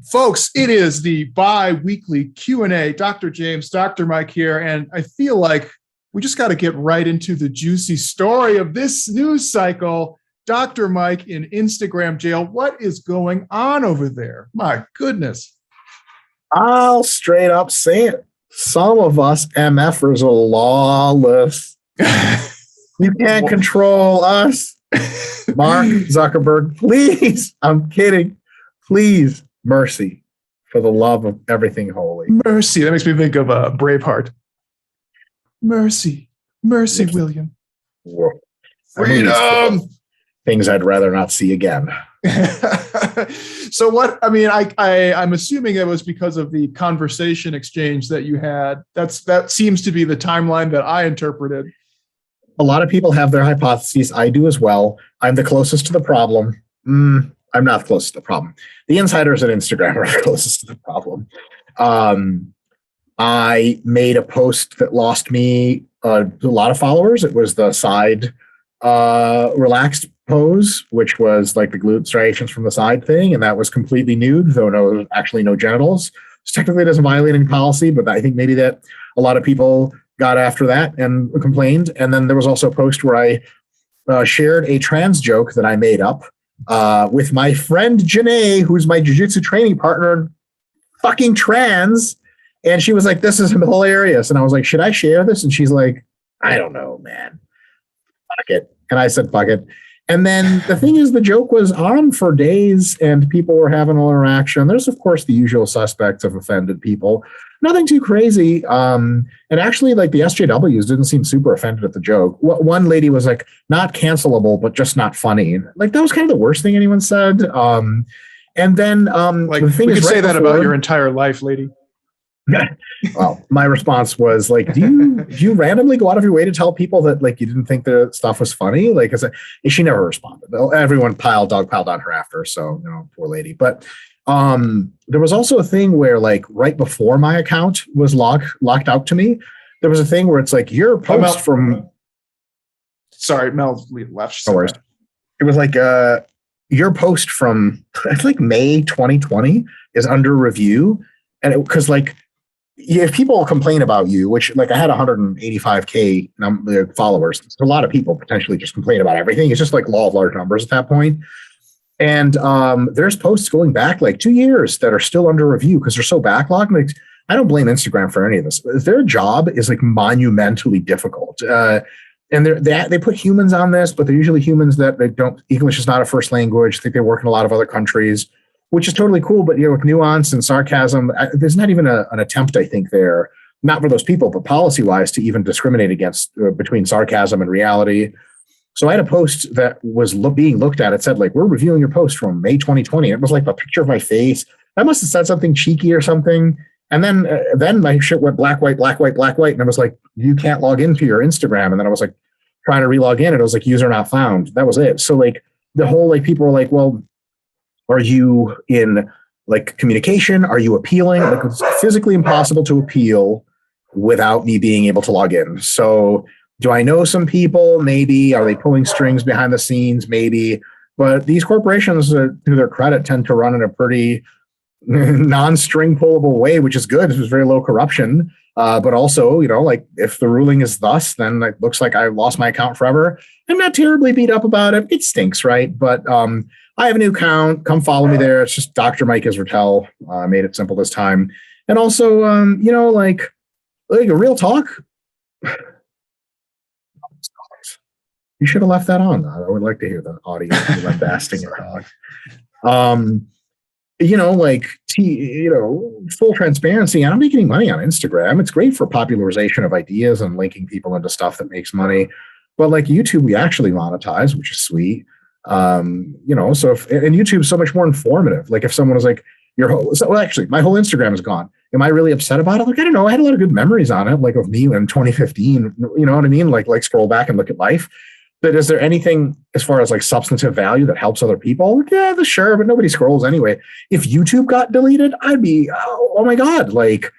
Folks, it is the bi-weekly Q&A. Dr. James, Dr. Mike here, and I feel like we just got to get right into the juicy story of this news cycle. Dr. Mike in Instagram jail. What is going on over there? My goodness. I'll straight up say it. Some of us MFers are lawless. You can't control us. Mark Zuckerberg, please. I'm kidding. Please. Mercy, for the love of everything holy. Mercy. That makes me think of Braveheart. Mercy. Mercy, William. Freedom. Things I'd rather not see again. So what, I mean, I'm assuming it was because of the conversation exchange that you had. That seems to be the timeline that I interpreted. A lot of people have their hypotheses. I do as well. I'm the closest to the problem. I'm not the closest to the problem. The insiders at Instagram are the closest to the problem. I made a post that lost me a lot of followers. It was the side relaxed pose, which was like the glute striations from the side thing. And that was completely nude, though actually no genitals. So technically it doesn't violate any policy, but I think maybe that a lot of people got after that and complained. And then there was also a post where I shared a trans joke that I made up with my friend Janae, who's my jiu-jitsu training partner, fucking trans. And she was like, this is hilarious. And I was like, should I share this? And she's like, I don't know, man. Fuck it. And I said, fuck it. And then the thing is, the joke was on for days and people were having an interaction. There's, of course, the usual suspects of offended people. Nothing too crazy. And actually, like the SJWs didn't seem super offended at the joke. One lady was like, not cancelable, but just not funny. Like that was kind of the worst thing anyone said. And then like the thing we is, could say that about your entire life, lady. Well, my response was like, do you randomly go out of your way to tell people that like you didn't think the stuff was funny? Like, she never responded. Everyone piled on her after. So, poor lady. But there was also a thing where like right before my account was locked out to me, there was a thing where it's like your post from. Sorry, Mel left. No worries. It was like your post from I think May 2020 is under review, and because like. If people complain about you, which like I had 185K followers, a lot of people potentially just complain about everything. It's just like law of large numbers at that point. And there's posts going back like 2 years that are still under review because they're so backlogged. Like, I don't blame Instagram for any of this. Their job is like monumentally difficult. And they put humans on this, but they're usually humans that they don't, English is not a first language. I think they work in a lot of other countries, which is totally cool, but with nuance and sarcasm, there's not even an attempt, I think, there, not for those people, but policy-wise, to even discriminate against between sarcasm and reality. So I had a post that was being looked at. It said, like, we're reviewing your post from May 2020. It was like a picture of my face. I must have said something cheeky or something. And then my shit went black, white, black, white, black, white. And I was like, you can't log into your Instagram. And then I was like, trying to relog in. And it was like, user not found. That was it. So like the whole, like, people were like, well, are you in like communication? Are you appealing? Like, it's physically impossible to appeal without me being able to log in. So do I know some people? Maybe. Are they pulling strings behind the scenes? Maybe. But these corporations, to their credit, tend to run in a pretty non-string pullable way, which is good. There's very low corruption. But also, like if the ruling is thus, then it looks like I lost my account forever. I'm not terribly beat up about it. It stinks, right? But I have a new account. Come follow me there. It's just Dr. Mike Israetel. I made it simple this time. And also, like a real talk. You should have left that on. I would like to hear the audio lambasting your dog. Full transparency. I don't make any money on Instagram. It's great for popularization of ideas and linking people into stuff that makes money. But like YouTube, we actually monetize, which is sweet. So and YouTube's so much more informative. Like if someone was like, actually, my whole Instagram is gone. Am I really upset about it? Like, I don't know. I had a lot of good memories on it, like of me in 2015. You know what I mean? Like scroll back and look at life. But is there anything as far as like substantive value that helps other people? Yeah, sure, but nobody scrolls anyway. If YouTube got deleted, I'd be, oh my God, like,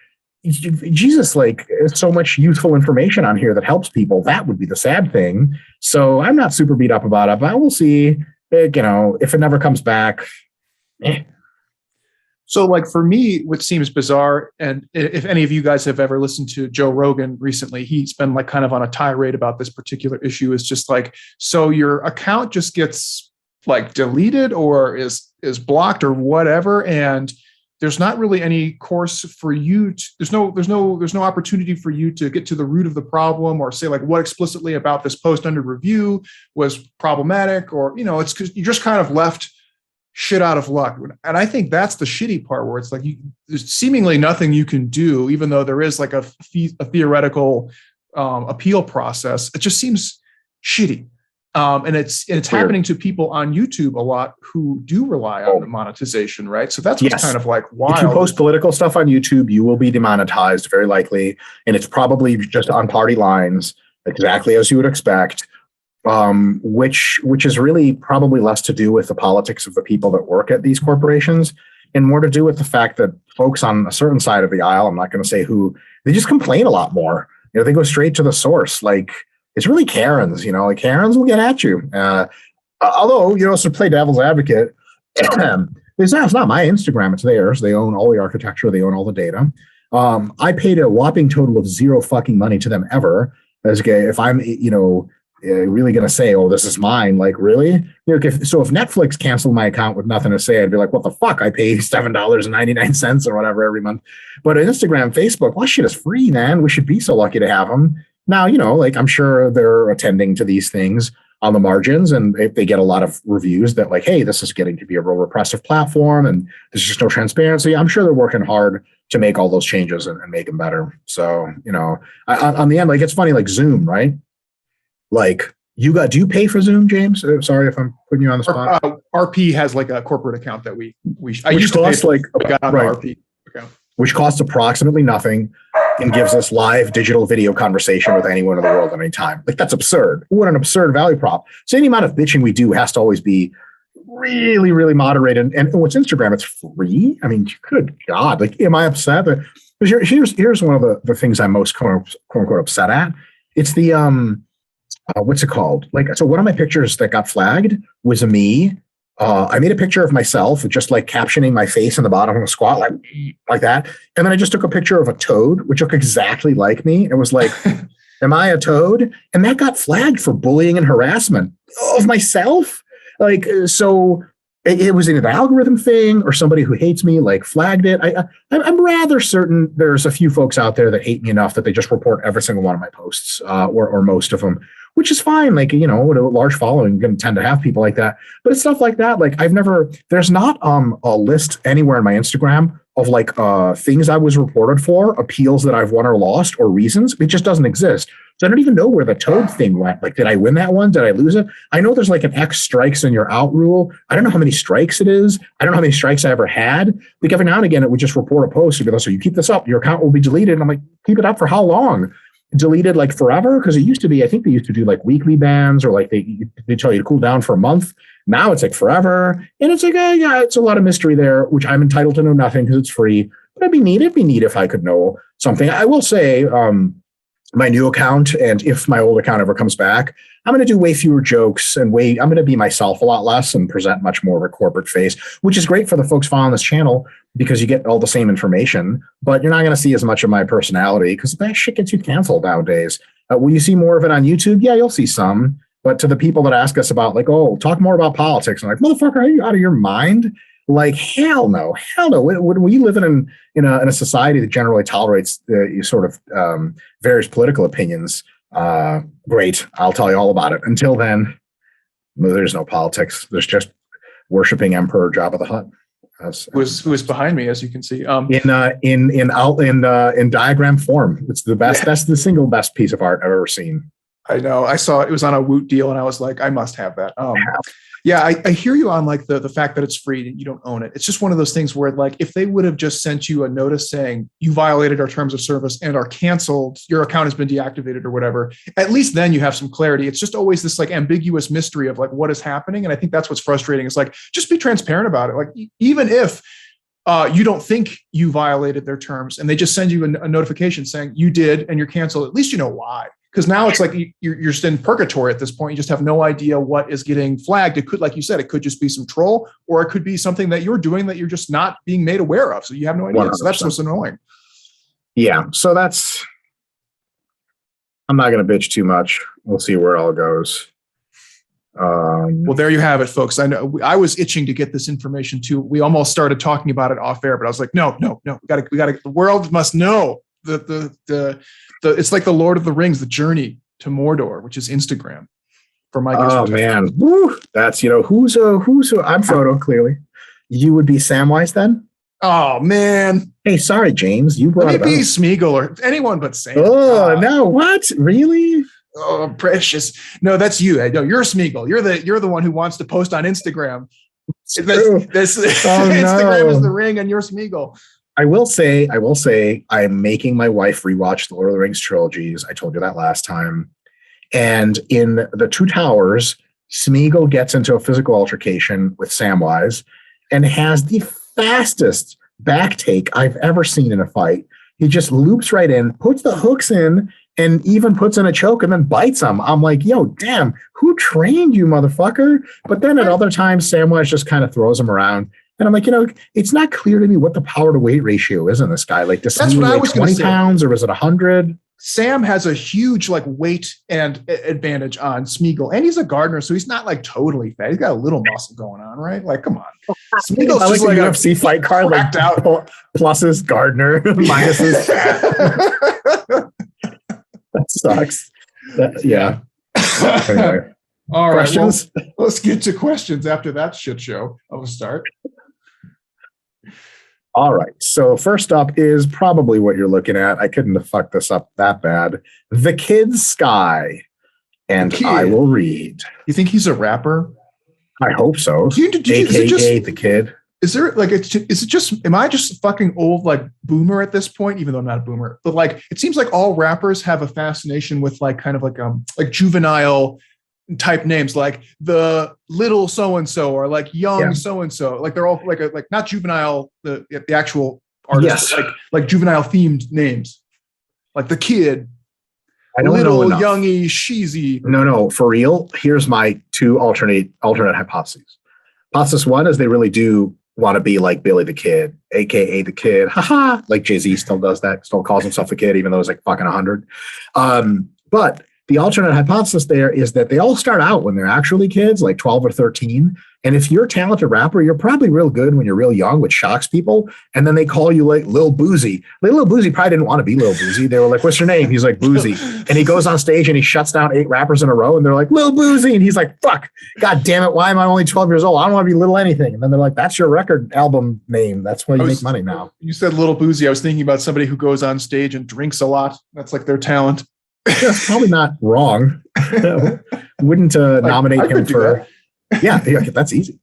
Jesus, like, there's so much useful information on here that helps people. That would be the sad thing. So I'm not super beat up about it, but we'll see, if it never comes back. So like for me, what seems bizarre, and if any of you guys have ever listened to Joe Rogan recently, he's been like kind of on a tirade about this particular issue. Is just like, so your account just gets like deleted or is blocked or whatever, and there's not really any course for you to, there's no opportunity for you to get to the root of the problem or say like what explicitly about this post under review was problematic, or it's because you just kind of left shit out of luck. And I think that's the shitty part, where it's like there's seemingly nothing you can do, even though there is like a theoretical appeal process. It just seems shitty. And it's happening to people on YouTube a lot who do rely on the monetization, right? So that's what's kind of like wild. If you post political stuff on YouTube, you will be demonetized very likely. And it's probably just on party lines, exactly as you would expect. Which is really probably less to do with the politics of the people that work at these corporations and more to do with the fact that folks on a certain side of the aisle, I'm not going to say who, they just complain a lot more. They go straight to the source. Like, it's really Karens, like Karens will get at you. Although, to play devil's advocate, it's not my Instagram, it's theirs. They own all the architecture. They own all the data. I paid a whopping total of zero fucking money to them ever. As if I'm, really going to say, oh, this is mine. Like, really? If Netflix canceled my account with nothing to say, I'd be like, what the fuck? I pay $7.99 or whatever every month. But Instagram, Facebook, well, shit is free, man. We should be so lucky to have them. Now, I'm sure they're attending to these things on the margins. And if they get a lot of reviews that like, hey, this is getting to be a real repressive platform and there's just no transparency, I'm sure they're working hard to make all those changes and make them better. So, on the end, like, it's funny, like Zoom, right? Like, do you pay for Zoom, James? Sorry if I'm putting you on the spot. RP has like a corporate account that I used to pay for, RP account, which costs approximately nothing and gives us live digital video conversation with anyone in the world at any time. Like, that's absurd. What an absurd value prop. So any amount of bitching we do has to always be really, really moderated. And what's Instagram? It's free. I mean, good God. Like, am I upset? Here's one of the things I'm most quote unquote upset at. It's the what's it called? Like, so one of my pictures that got flagged was me. I made a picture of myself, just like captioning my face in the bottom of a squat, like that. And then I just took a picture of a toad, which looked exactly like me. It was like, am I a toad? And that got flagged for bullying and harassment of myself. Like, so it was either the algorithm thing or somebody who hates me like flagged it. I'm rather certain there's a few folks out there that hate me enough that they just report every single one of my posts, or most of them, which is fine. Like, with a large following, you're going to tend to have people like that. But it's stuff like that. Like, there's not a list anywhere in my Instagram of like things I was reported for, appeals that I've won or lost, or reasons. It just doesn't exist. So I don't even know where the toad thing went. Like, did I win that one? Did I lose it? I know there's like an X strikes and you're out rule. I don't know how many strikes it is. I don't know how many strikes I ever had. Like, every now and again, it would just report a post. It'd be like, so you keep this up, your account will be deleted. And I'm like, keep it up for how long? Deleted like forever? Because it used to be, I think they used to do like weekly bans, or like they tell you to cool down for a month. Now it's like forever. And it's like, yeah, it's a lot of mystery there, which I'm entitled to know nothing because it's free. But it'd be neat if I could know something. I will say, my new account, and if my old account ever comes back, I'm going to do way fewer jokes and I'm going to be myself a lot less and present much more of a corporate face, which is great for the folks following this channel because you get all the same information, but you're not going to see as much of my personality because that shit gets you canceled nowadays. Will you see more of it on YouTube? Yeah, you'll see some. But to the people that ask us about like, oh, talk more about politics, I'm like, motherfucker, are you out of your mind? Like, hell no. When we live in a society that generally tolerates sort of various political opinions, great. I'll tell you all about it. Until then, there's no politics. There's just worshiping Emperor Jabba the Hutt. Who is behind me, as you can see. In diagram form. It's the best. Yeah. That's the single best piece of art I've ever seen. I know. I saw it was on a Woot deal, and I was like, I must have that. Yeah, I hear you on like the fact that it's free and you don't own it. It's just one of those things where like if they would have just sent you a notice saying you violated our terms of service and are canceled, your account has been deactivated or whatever, at least then you have some clarity. It's just always this like ambiguous mystery of like what is happening. And I think that's what's frustrating. It's like, just be transparent about it. Like even if you don't think you violated their terms and they just send you a notification saying you did and you're canceled, at least you know why. because now it's like you're just in purgatory at this point. You just have no idea what is getting flagged. It could, like you said, it could just be some troll, or it could be something that you're doing that you're just not being made aware of. So you have no idea. 100%. So that's what's annoying. Yeah. So I'm not going to bitch too much. We'll see where it all goes. Well, there you have it, folks. I know I was itching to get this information too. We almost started talking about it off air, but I was like, no, we got to, the world must know it's like the Lord of the Rings, the journey to Mordor, which is Instagram for my. Oh man. Woo. That's, who's I'm Frodo, clearly. You would be Samwise then? Oh man. Hey, sorry, James. You brought it up. Maybe Smeagol or anyone but Sam. Oh, no. What? Really? Oh, precious. No, that's you. No, you're Smeagol. You're the one who wants to post on Instagram. Instagram is the ring and you're Smeagol. I will say I am making my wife rewatch the Lord of the Rings trilogies. I told you that last time. And in the Two Towers, Smeagol gets into a physical altercation with Samwise and has the fastest back take I've ever seen in a fight. He just loops right in, puts the hooks in, and even puts in a choke and then bites him. I'm like, yo, damn, who trained you, motherfucker? But then at other times, Samwise just kind of throws him around. And I'm like, it's not clear to me what the power to weight ratio is in this guy. Like, does he weigh 20 pounds or is it 100? Sam has a huge weight and advantage on Smeagol, and he's a gardener, so he's not totally fat. He's got a little muscle going on, right? Like, come on. Smeagol's just like a UFC fight card, like out. Pluses gardener, minuses fat. That sucks. Yeah. Anyway. All right. Questions? Well, let's get to questions after that shit show of a start. All right. So first up is probably what you're looking at. I couldn't have fucked this up that bad. The Kid Sky. And I will read. You think he's a rapper? I hope so. AKA The Kid. Is there am I just fucking old boomer at this point, even though I'm not a boomer, but it seems like all rappers have a fascination with kind of juvenile type names, like the little so-and-so or young so-and-so, they're all not juvenile, the actual artists, like juvenile themed names, like The Kid, little youngy sheezy. No, for real. Here's my two alternate hypotheses. Hypothesis one is they really do want to be like Billy the Kid, aka The Kid. Haha. Like Jay-Z still does that, still calls himself The Kid, even though he's fucking 100. But the alternate hypothesis there is that they all start out when they're actually kids, 12 or 13. And if you're a talented rapper, you're probably real good when you're real young, which shocks people. And then they call you Lil Boozy. Lil Boozy probably didn't want to be Lil Boozy. They were like, what's your name? He's like, Boozy. And he goes on stage and he shuts down 8 rappers in a row. And they're like, Lil Boozy. And he's like, fuck, God damn it. Why am I only 12 years old? I don't want to be Little anything. And then they're like, that's your record album name. That's why you make money now. You said Lil Boozy. I was thinking about somebody who goes on stage and drinks a lot. That's their talent. That's probably not wrong. Wouldn't nominate him for. Yeah, that's easy.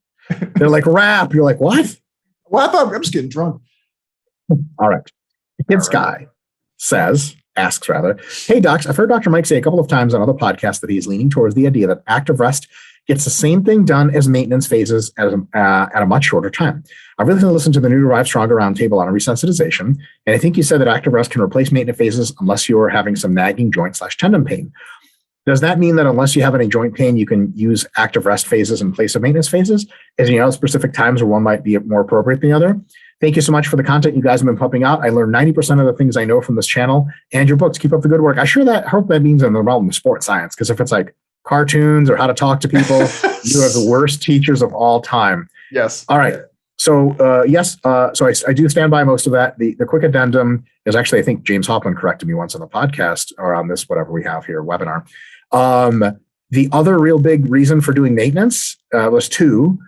They're like, rap. You're like, what? Well, I thought I'm just getting drunk. All right. Kid Sky asks, hey, docs, I've heard Dr. Mike say a couple of times on other podcasts that he's leaning towards the idea that active rest gets the same thing done as maintenance phases at a much shorter time. I've recently listened to the new Revive Stronger Roundtable on resensitization, and I think you said that active rest can replace maintenance phases unless you're having some nagging joint/tendon pain. Does that mean that unless you have any joint pain, you can use active rest phases in place of maintenance phases? Is there specific times where one might be more appropriate than the other? Thank you so much for the content you guys have been pumping out. I learned 90% of the things I know from this channel and your books. Keep up the good work. I hope that means in the realm of sports science, because if it's cartoons or how to talk to people, you are the worst teachers of all time. Yes. All right. So yes. So I do stand by most of that. The quick addendum is actually, I think James Hoffman corrected me once on the podcast or on this, whatever we have here, webinar. The other real big reason for doing maintenance was 2.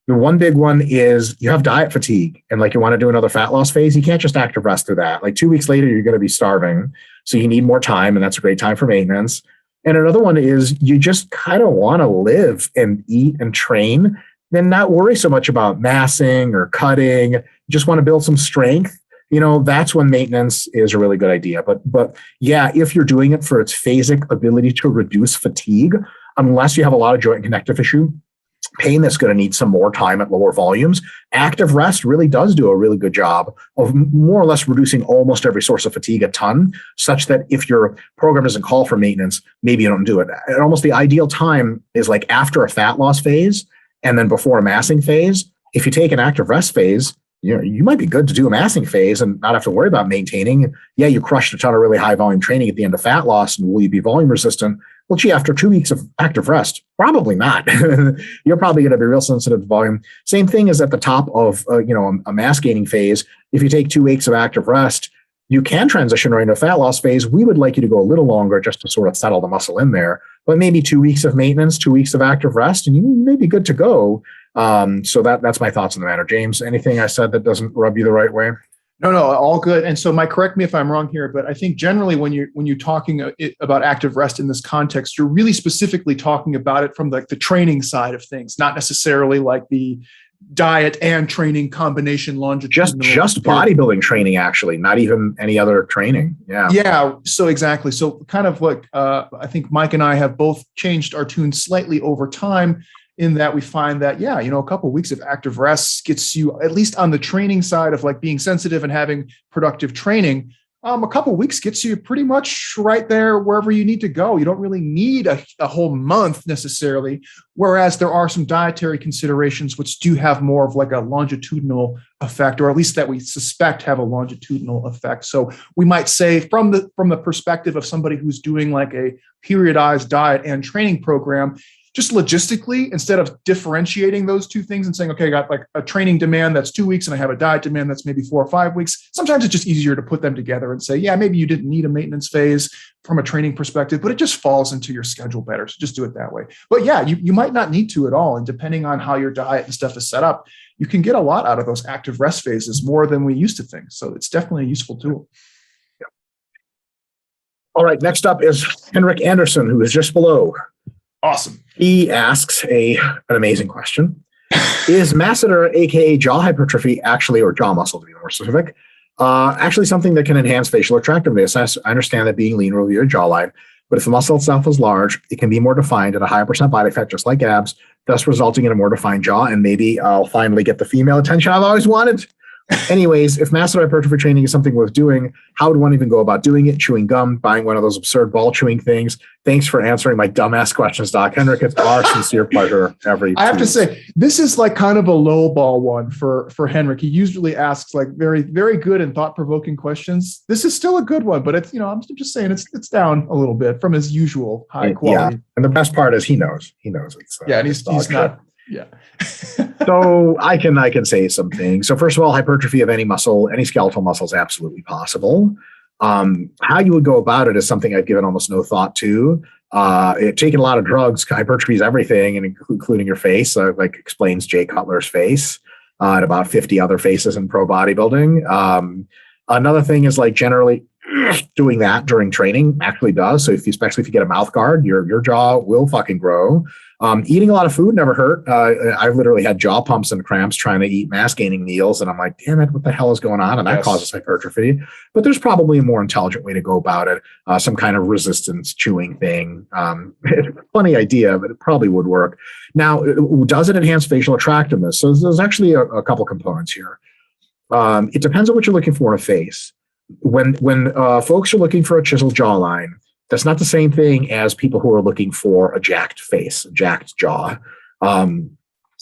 The one big one is you have diet fatigue and you want to do another fat loss phase. You can't just active rest through that. 2 weeks later, you're going to be starving. So you need more time, and that's a great time for maintenance. And another one is you just kind of want to live and eat and train, then not worry so much about massing or cutting. You just want to build some strength. That's when maintenance is a really good idea. But yeah, if you're doing it for its phasic ability to reduce fatigue, unless you have a lot of joint and connective tissue, pain that's going to need some more time at lower volumes. Active rest really does do a really good job of more or less reducing almost every source of fatigue a ton, such that if your program doesn't call for maintenance, maybe you don't do it. And almost the ideal time is like after a fat loss phase and then before a massing phase. If you take an active rest phase, you might be good to do a massing phase and not have to worry about maintaining. Yeah, you crushed a ton of really high volume training at the end of fat loss, and will you be volume resistant? Well, gee, after 2 weeks of active rest, probably not. You're probably going to be real sensitive to volume. Same thing as at the top of a mass gaining phase. If you take 2 weeks of active rest, you can transition right into a fat loss phase. We would like you to go a little longer just to sort of settle the muscle in there. But maybe 2 weeks of maintenance, 2 weeks of active rest, and you may be good to go. So that's my thoughts on the matter. James, anything I said that doesn't rub you the right way? No, all good. And so, Mike, correct me if I'm wrong here, but I think generally when you're talking about active rest in this context, you're really specifically talking about it from like the training side of things, not necessarily like the diet and training combination longitudinal. Just bodybuilding training, actually, not even any other training. Yeah. So exactly. So kind of like I think Mike and I have both changed our tune slightly over time, in that we find that, a couple of weeks of active rest gets you, at least on the training side of like being sensitive and having productive training, a couple of weeks gets you pretty much right there wherever you need to go. You don't really need a whole month necessarily, whereas there are some dietary considerations which do have more of like a longitudinal effect, or at least that we suspect have a longitudinal effect. So we might say from the perspective of somebody who's doing like a periodized diet and training program, just logistically, instead of differentiating those two things and saying, okay, I got like a training demand that's 2 weeks and I have a diet demand that's maybe 4 or 5 weeks. Sometimes it's just easier to put them together and say, yeah, maybe you didn't need a maintenance phase from a training perspective, but it just falls into your schedule better. So just do it that way. But yeah, you might not need to at all. And depending on how your diet and stuff is set up, you can get a lot out of those active rest phases, more than we used to think. So it's definitely a useful tool. Yeah. All right, next up is Henrik Anderson, who is just below. Awesome. He asks an amazing question. Is masseter, aka jaw hypertrophy, actually, or jaw muscle to be more specific, actually something that can enhance facial attractiveness? I understand that being lean will be your jawline, but if the muscle itself is large, it can be more defined at a higher percent body fat, just like abs, thus resulting in a more defined jaw, and maybe I'll finally get the female attention I've always wanted. Anyways, if masseter hypertrophy training is something worth doing, how would one even go about doing it? Chewing gum, buying one of those absurd ball chewing things. Thanks for answering my dumbass questions, Doc. Henrik, it's our sincere pleasure I have to say, this is like kind of a low ball one for Henrik. He usually asks like very, very good and thought-provoking questions. This is still a good one, but it's, I'm just saying it's down a little bit from his usual high quality. Yeah. And the best part is he knows it. So and he's not. Yeah. So I can say some things. So first of all, hypertrophy of any muscle, any skeletal muscle is absolutely possible. How you would go about it is something I've given almost no thought to. Taking a lot of drugs, hypertrophy is everything, and including your face. Like explains Jay Cutler's face and about 50 other faces in pro bodybuilding. Another thing is like generally doing that during training actually does. So especially if you get a mouth guard, your jaw will fucking grow. Eating a lot of food never hurt. I've literally had jaw pumps and cramps trying to eat mass gaining meals. And I'm like, damn it, what the hell is going on? And that causes hypertrophy. But there's probably a more intelligent way to go about it. Some kind of resistance chewing thing. It's a funny idea, but it probably would work. Now, does it enhance facial attractiveness? So there's actually a couple components here. It depends on what you're looking for in a face. When folks are looking for a chiseled jawline, that's not the same thing as people who are looking for a jacked face, a jacked jaw.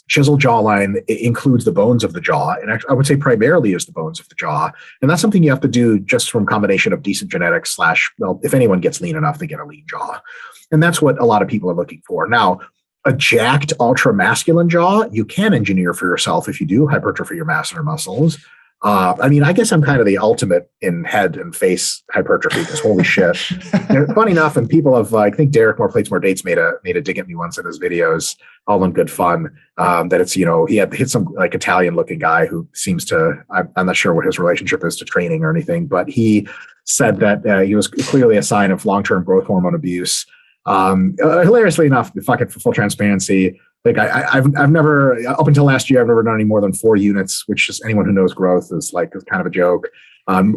Chiseled jawline includes the bones of the jaw, and I would say primarily is the bones of the jaw. And that's something you have to do just from a combination of decent genetics if anyone gets lean enough, they get a lean jaw. And that's what a lot of people are looking for. Now, a jacked ultra masculine jaw, you can engineer for yourself if you do hypertrophy your masseter muscles. I guess I'm kind of the ultimate in head and face hypertrophy because holy shit. Funny enough, and people have, I think Derek More Plates More Dates made a dig at me once in his videos, all in good fun, that it's, he had hit some like Italian looking guy who seems to, I'm not sure what his relationship is to training or anything, but he said that he was clearly a sign of long-term growth hormone abuse. Hilariously enough, for full transparency, like I've never, up until last year, I've never done any more than 4 units, which is anyone who knows growth is kind of a joke.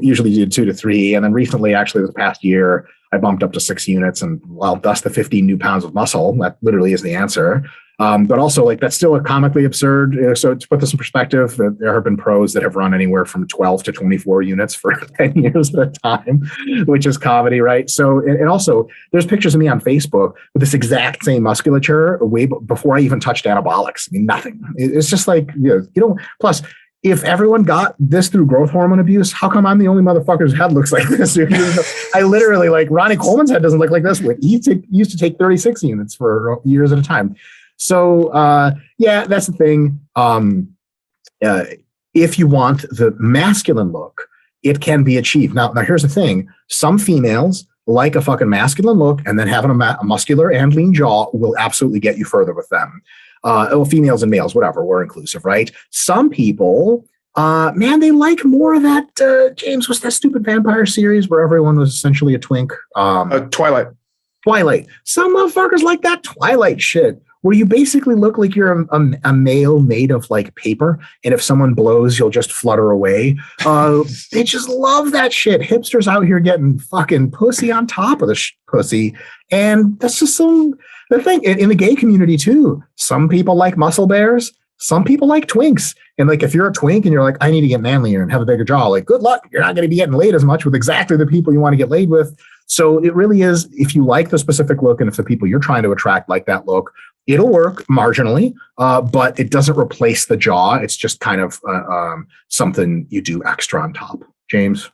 Usually do 2 to 3. And then recently, actually this past year, I bumped up to 6 units, and well, thus the 15 new pounds of muscle. That literally is the answer. But also, like, that's still a comically absurd. So to put this in perspective, there have been pros that have run anywhere from 12 to 24 units for 10 years at a time, which is comedy, right? So, and also, there's pictures of me on Facebook with this exact same musculature way before I even touched anabolics. I mean, nothing. It's just like, plus, if everyone got this through growth hormone abuse, how come I'm the only motherfucker whose head looks like this? I literally, like, Ronnie Coleman's head doesn't look like this. He used to take 36 units for years at a time. So, yeah, that's the thing. If you want the masculine look, it can be achieved. Now, here's the thing. Some females like a fucking masculine look, and then having a muscular and lean jaw will absolutely get you further with them. Females and males, whatever, we're inclusive, right? Some people, man, they like more of that, James, what's that stupid vampire series where everyone was essentially a twink? Twilight. Some motherfuckers like that Twilight shit, where you basically look like you're a male made of, like, paper, and if someone blows, you'll just flutter away. They just love that shit. Hipsters out here getting fucking pussy on top of the pussy, and that's just the thing. In the gay community too, some people like muscle bears, some people like twinks. And, like, if you're a twink and you're like, I need to get manlier and have a bigger jaw, like, good luck. You're not going to be getting laid as much with exactly the people you want to get laid with. So it really is, if you like the specific look and if the people you're trying to attract like that look, it'll work marginally, but it doesn't replace the jaw. It's just kind of something you do extra on top. James?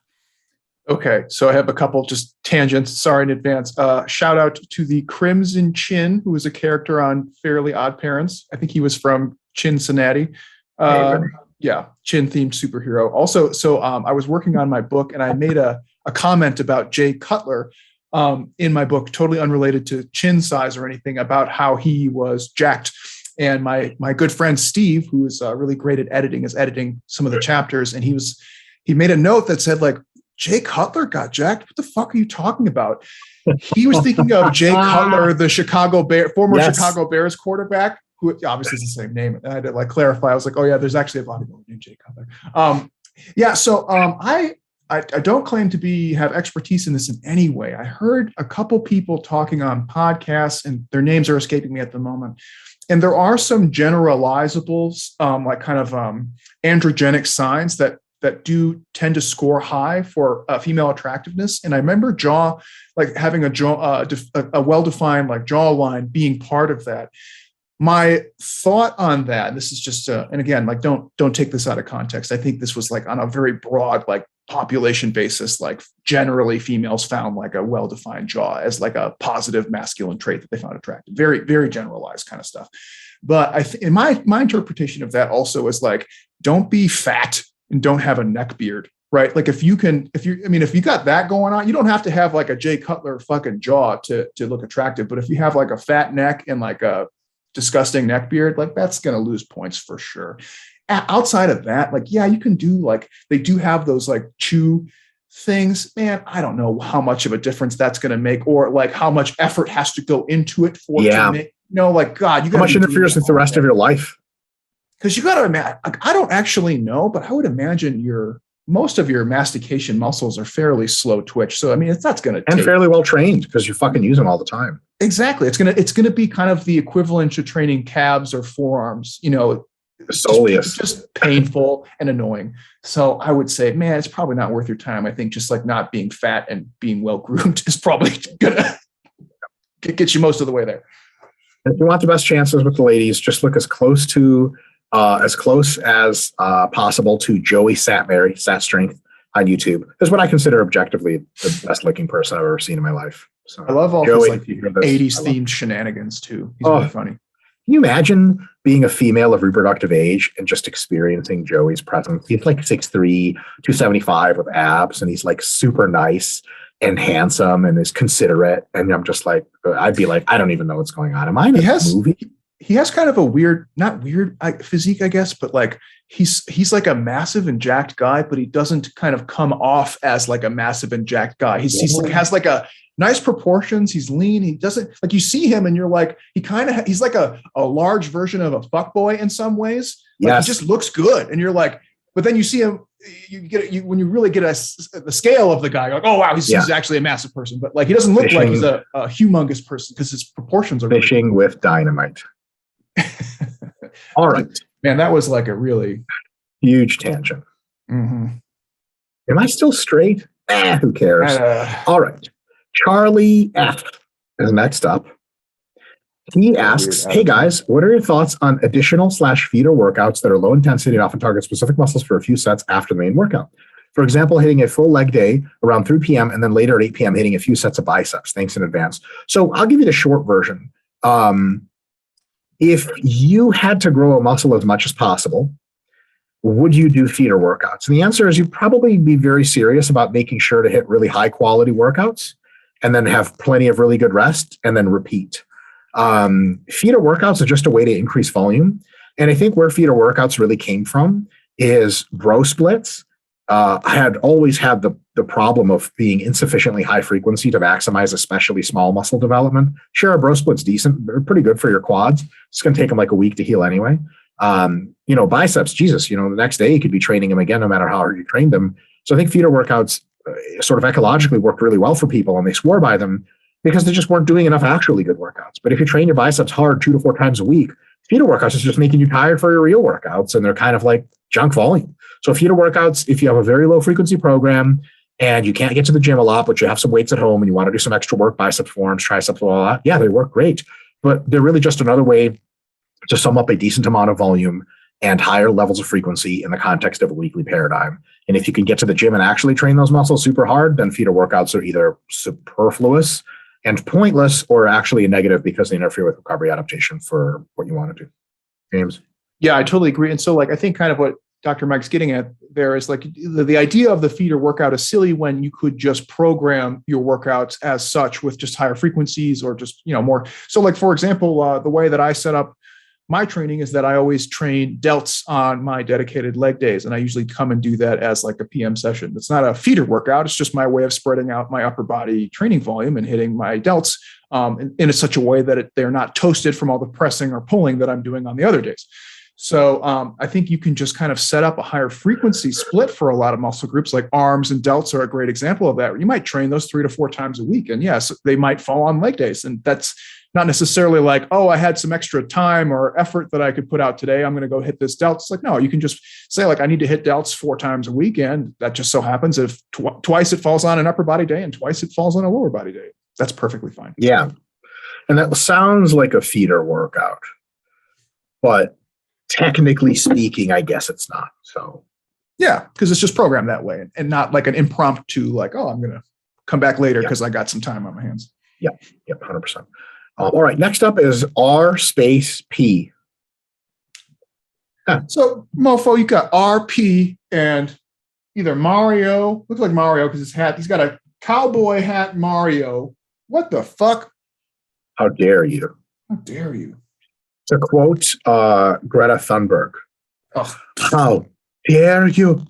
Okay, so I have a couple just tangents. Sorry in advance. Shout out to the Crimson Chin, who was a character on Fairly Odd Parents. I think he was from Cincinnati. Yeah, Chin-themed superhero. Also, so I was working on my book, and I made a comment about Jay Cutler in my book, totally unrelated to chin size or anything, about how he was jacked. And my good friend Steve, who is really great at editing, is editing some of the chapters, and he made a note that said, like, Jay Cutler got jacked. What the fuck are you talking about? He was thinking of Jay Cutler, the former Chicago Bears quarterback, who obviously is the same name. And I had to, like, clarify. I was like, oh yeah, there's actually a bodybuilder named Jay Cutler. I don't claim to have expertise in this in any way. I heard a couple people talking on podcasts, and their names are escaping me at the moment. And there are some generalizables, like kind of androgenic signs that do tend to score high for female attractiveness. And I remember having a well-defined, like, jawline being part of that. My thought on that, and this is just, and again, like, don't take this out of context. I think this was, like, on a very broad, like, population basis, like, generally females found, like, a well-defined jaw as, like, a positive masculine trait that they found attractive. Very, very generalized kind of stuff. But in my interpretation of that also is, like, don't be fat and don't have a neck beard, right? Like, if you got that going on, you don't have to have, like, a Jay Cutler fucking jaw to look attractive. But if you have, like, a fat neck and, like, a disgusting neck beard, like, that's going to lose points for sure. Outside of that, like, yeah, you can do, like, they do have those, like, chew things, man. I don't know how much of a difference that's going to make, or, like, how much effort has to go into it for it to make, like, God, you got how much interferes with the rest of your life. Because you got to imagine, like, I don't actually know, but I would imagine most of your mastication muscles are fairly slow twitch. So, I mean, that's going to and fairly well trained, because you fucking use them all the time. Exactly. It's gonna be kind of the equivalent to training calves or forearms. Just painful and annoying. So I would say, man, it's probably not worth your time. I think just, like, not being fat and being well groomed is probably gonna get you most of the way there. If you want the best chances with the ladies, just look as close as possible to Joey Sat Strength on YouTube. Is what I consider objectively the best looking person I've ever seen in my life. So I love all Joey, his, like, 80s themed shenanigans too. He's really funny. Can you imagine being a female of reproductive age and just experiencing Joey's presence? He's like 6'3", 275 with abs, and he's, like, super nice and handsome and is considerate. And I'm just like, I'd be like, I don't even know what's going on. Am I in a movie? He has kind of a not weird physique, I guess, but, like, he's like a massive and jacked guy, but he doesn't kind of come off as, like, a massive and jacked guy. He's like, has, like, a nice proportions. He's lean. He doesn't, like, you see him and you're like, he's like a large version of a fuckboy in some ways. Like, yes. He just looks good. And you're like, But then you see him, when you really get the scale of the guy, you're like, oh wow, he's actually a massive person. But like he doesn't look like he's a humongous person because his proportions are fishing really with dynamite. All right, man, that was like a really huge tangent. Mm-hmm. Am I still straight? Who cares? All right, Charlie F is next up. He asks, hey guys, what are your thoughts on additional /feeder workouts that are low intensity and often target specific muscles for a few sets after the main workout? For example, hitting a full leg day around 3 p.m. and then later at 8 p.m. hitting a few sets of biceps. Thanks in advance. So I'll give you the short version. If you had to grow a muscle as much as possible, would you do feeder workouts? And the answer is you'd probably be very serious about making sure to hit really high quality workouts and then have plenty of really good rest and then repeat. Feeder workouts are just a way to increase volume. And I think where feeder workouts really came from is bro splits. I had always had the problem of being insufficiently high frequency to maximize especially small muscle development. Sure, a bro split's decent. They're pretty good for your quads. It's going to take them like a week to heal anyway. Biceps, Jesus, the next day you could be training them again, no matter how hard you trained them. So I think feeder workouts sort of ecologically worked really well for people, and they swore by them because they just weren't doing enough actually good workouts. But if you train your biceps hard 2 to 4 times a week, feeder workouts is just making you tired for your real workouts, and they're kind of like junk volume. So feeder workouts, if you have a very low frequency program and you can't get to the gym a lot, but you have some weights at home and you want to do some extra work, biceps, forearms, triceps, all that, yeah, they work great. But they're really just another way to sum up a decent amount of volume and higher levels of frequency in the context of a weekly paradigm. And if you can get to the gym and actually train those muscles super hard, then feeder workouts are either superfluous and pointless or actually a negative because they interfere with recovery adaptation for what you want to do. James? Yeah, I totally agree. And so like, I think kind of what Dr. Mike's getting at there is like the idea of the feeder workout is silly when you could just program your workouts as such with just higher frequencies or just, more. So like, for example, the way that I set up my training is that I always train delts on my dedicated leg days. And I usually come and do that as like a PM session. It's not a feeder workout. It's just my way of spreading out my upper body training volume and hitting my delts in such a way that they're not toasted from all the pressing or pulling that I'm doing on the other days. So I think you can just kind of set up a higher frequency split for a lot of muscle groups, like arms and delts are a great example of that. You might train those 3 to 4 times a week. And yes, they might fall on leg days. And that's not necessarily like, oh, I had some extra time or effort that I could put out today, I'm going to go hit this delts. It's like, no, you can just say like, I need to hit delts 4 times a week. And that just so happens if twice it falls on an upper body day and twice it falls on a lower body day. That's perfectly fine. Yeah. And that sounds like a feeder workout, but technically speaking, I guess it's not. So yeah, because it's just programmed that way and not like an impromptu, like, oh, I'm going to come back later because I got some time on my hands. Yeah, 100%. All right, next up is R_P. So, mofo, you got RP and either Mario, looks like Mario because his hat, he's got a cowboy hat Mario. What the fuck? How dare you? How dare you? To quote Greta Thunberg, oh. How dare you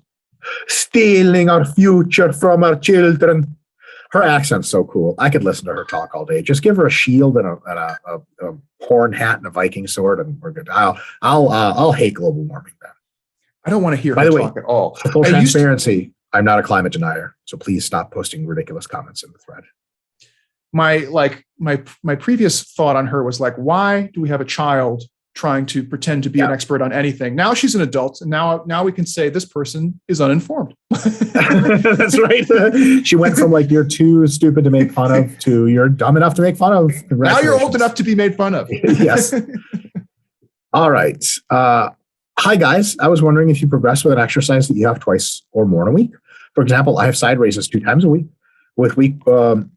stealing our future from our children? Her accent's so cool. I could listen to her talk all day. Just give her a shield and a horn hat and a Viking sword, and we're good. I'll hate global warming then. I don't want to hear her talk at all. Full transparency, I'm not a climate denier, so please stop posting ridiculous comments in the thread. My previous thought on her was like, why do we have a child trying to pretend to be an expert on anything? Now she's an adult, and now we can say this person is uninformed. That's right. She went from like you're too stupid to make fun of to you're dumb enough to make fun of. Now you're old enough to be made fun of. Yes. All right. Hi guys. I was wondering if you progress with an exercise that you have twice or more in a week. For example, I have side raises 2 times a week. With week 1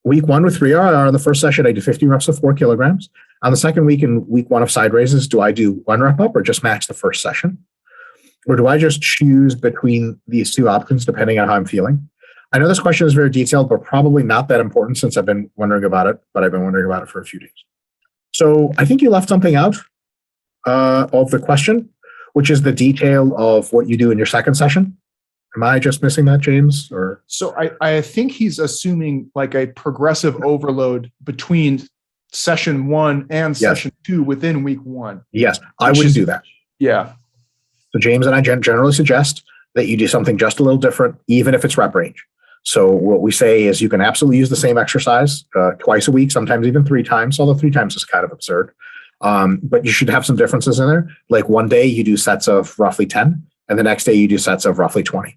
with 3 RIR, the first session I do 50 reps of 4 kilograms. On the second week in week 1 of side raises, do I do 1 rep up or just match the first session? Or do I just choose between these 2 options depending on how I'm feeling? I know this question is very detailed, but probably not that important since I've been wondering about it, but I've been wondering about it for a few days. So I think you left something out of the question, which is the detail of what you do in your second session. Am I just missing that, James? Or so I think he's assuming like a progressive overload between session 1 and session 2 within week 1. Yes, I wouldn't do that. Yeah. So James and I generally suggest that you do something just a little different, even if it's rep range. So what we say is you can absolutely use the same exercise twice a week, sometimes even 3 times, although 3 times is kind of absurd. But you should have some differences in there. Like one day you do sets of roughly 10, and the next day you do sets of roughly 20.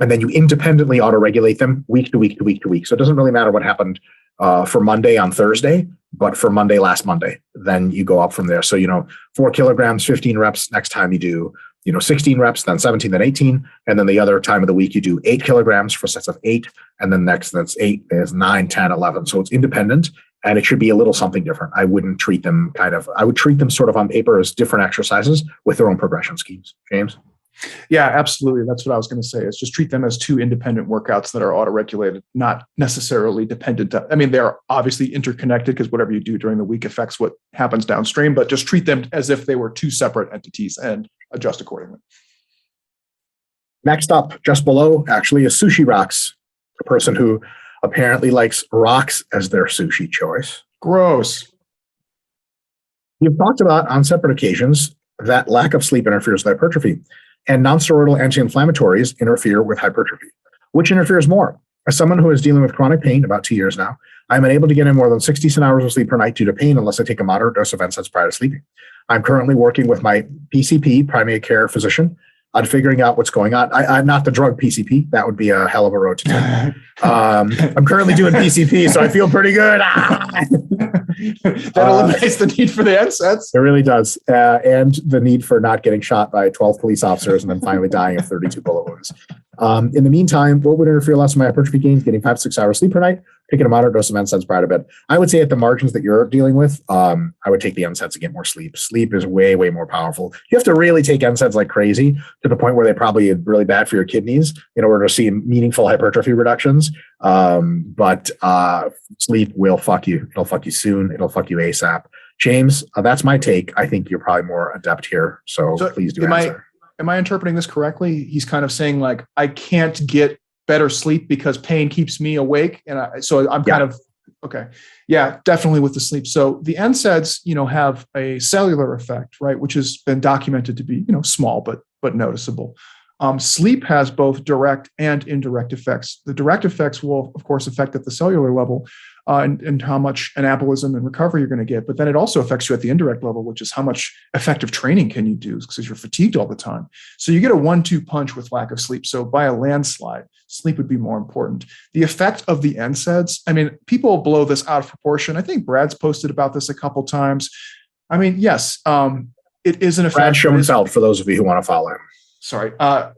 And then you independently auto-regulate them week to week to week to week. So it doesn't really matter what happened for Monday on Thursday, but for Monday last Monday, then you go up from there. So, 4 kilograms, 15 reps. Next time you do, 16 reps, then 17, then 18. And then the other time of the week, you do 8 kilograms for sets of 8. And then next, that's 8 is 9, 10, 11. So it's independent, and it should be a little something different. I would treat them sort of on paper as different exercises with their own progression schemes. James? Yeah, absolutely. That's what I was going to say, is just treat them as 2 independent workouts that are auto-regulated, not necessarily dependent. I mean, they're obviously interconnected because whatever you do during the week affects what happens downstream, but just treat them as if they were 2 separate entities and adjust accordingly. Next up, just below, actually, is Sushi Rocks, a person who apparently likes rocks as their sushi choice. Gross. You've talked about on separate occasions that lack of sleep interferes with hypertrophy, and nonsteroidal anti-inflammatories interfere with hypertrophy. Which interferes more? As someone who is dealing with chronic pain about 2 years now, I'm unable to get in more than 60 hours of sleep per night due to pain unless I take a moderate dose of NSAIDs prior to sleeping. I'm currently working with my PCP, primary care physician, on figuring out what's going on. I'm not the drug PCP. That would be a hell of a road to take. I'm currently doing PCP, so I feel pretty good. That eliminates the need for the NSAIDs. It really does. And the need for not getting shot by 12 police officers and then finally dying of 32 bullet wounds. In the meantime, what would interfere less with my hypertrophy gains? Getting 5 to 6 hours sleep per night, taking a moderate dose of NSAIDs prior to bed. I would say at the margins that you're dealing with, I would take the NSAIDs to get more sleep. Sleep is way, way more powerful. You have to really take NSAIDs like crazy to the point where they probably are really bad for your kidneys in order to see meaningful hypertrophy reductions. But sleep will fuck you. It'll fuck you soon. It'll fuck you ASAP. James, that's my take. I think you're probably more adept here. So please do answer. Am I interpreting this correctly? He's kind of saying like, I can't get better sleep because pain keeps me awake. And I'm kind of, okay. Yeah, definitely with the sleep. So the NSAIDs, have a cellular effect, right? Which has been documented to be, small, but noticeable. Sleep has both direct and indirect effects. The direct effects will, of course, affect at the cellular level and how much anabolism and recovery you're going to get. But then it also affects you at the indirect level, which is how much effective training can you do because you're fatigued all the time. So you get a 1-2 punch with lack of sleep. So by a landslide, sleep would be more important. The effect of the NSAIDs, I mean, people blow this out of proportion. I think Brad's posted about this a couple times. I mean, yes, it is an effect. Brad Schoenfeld, for those of you who want to follow him. Sorry. I'm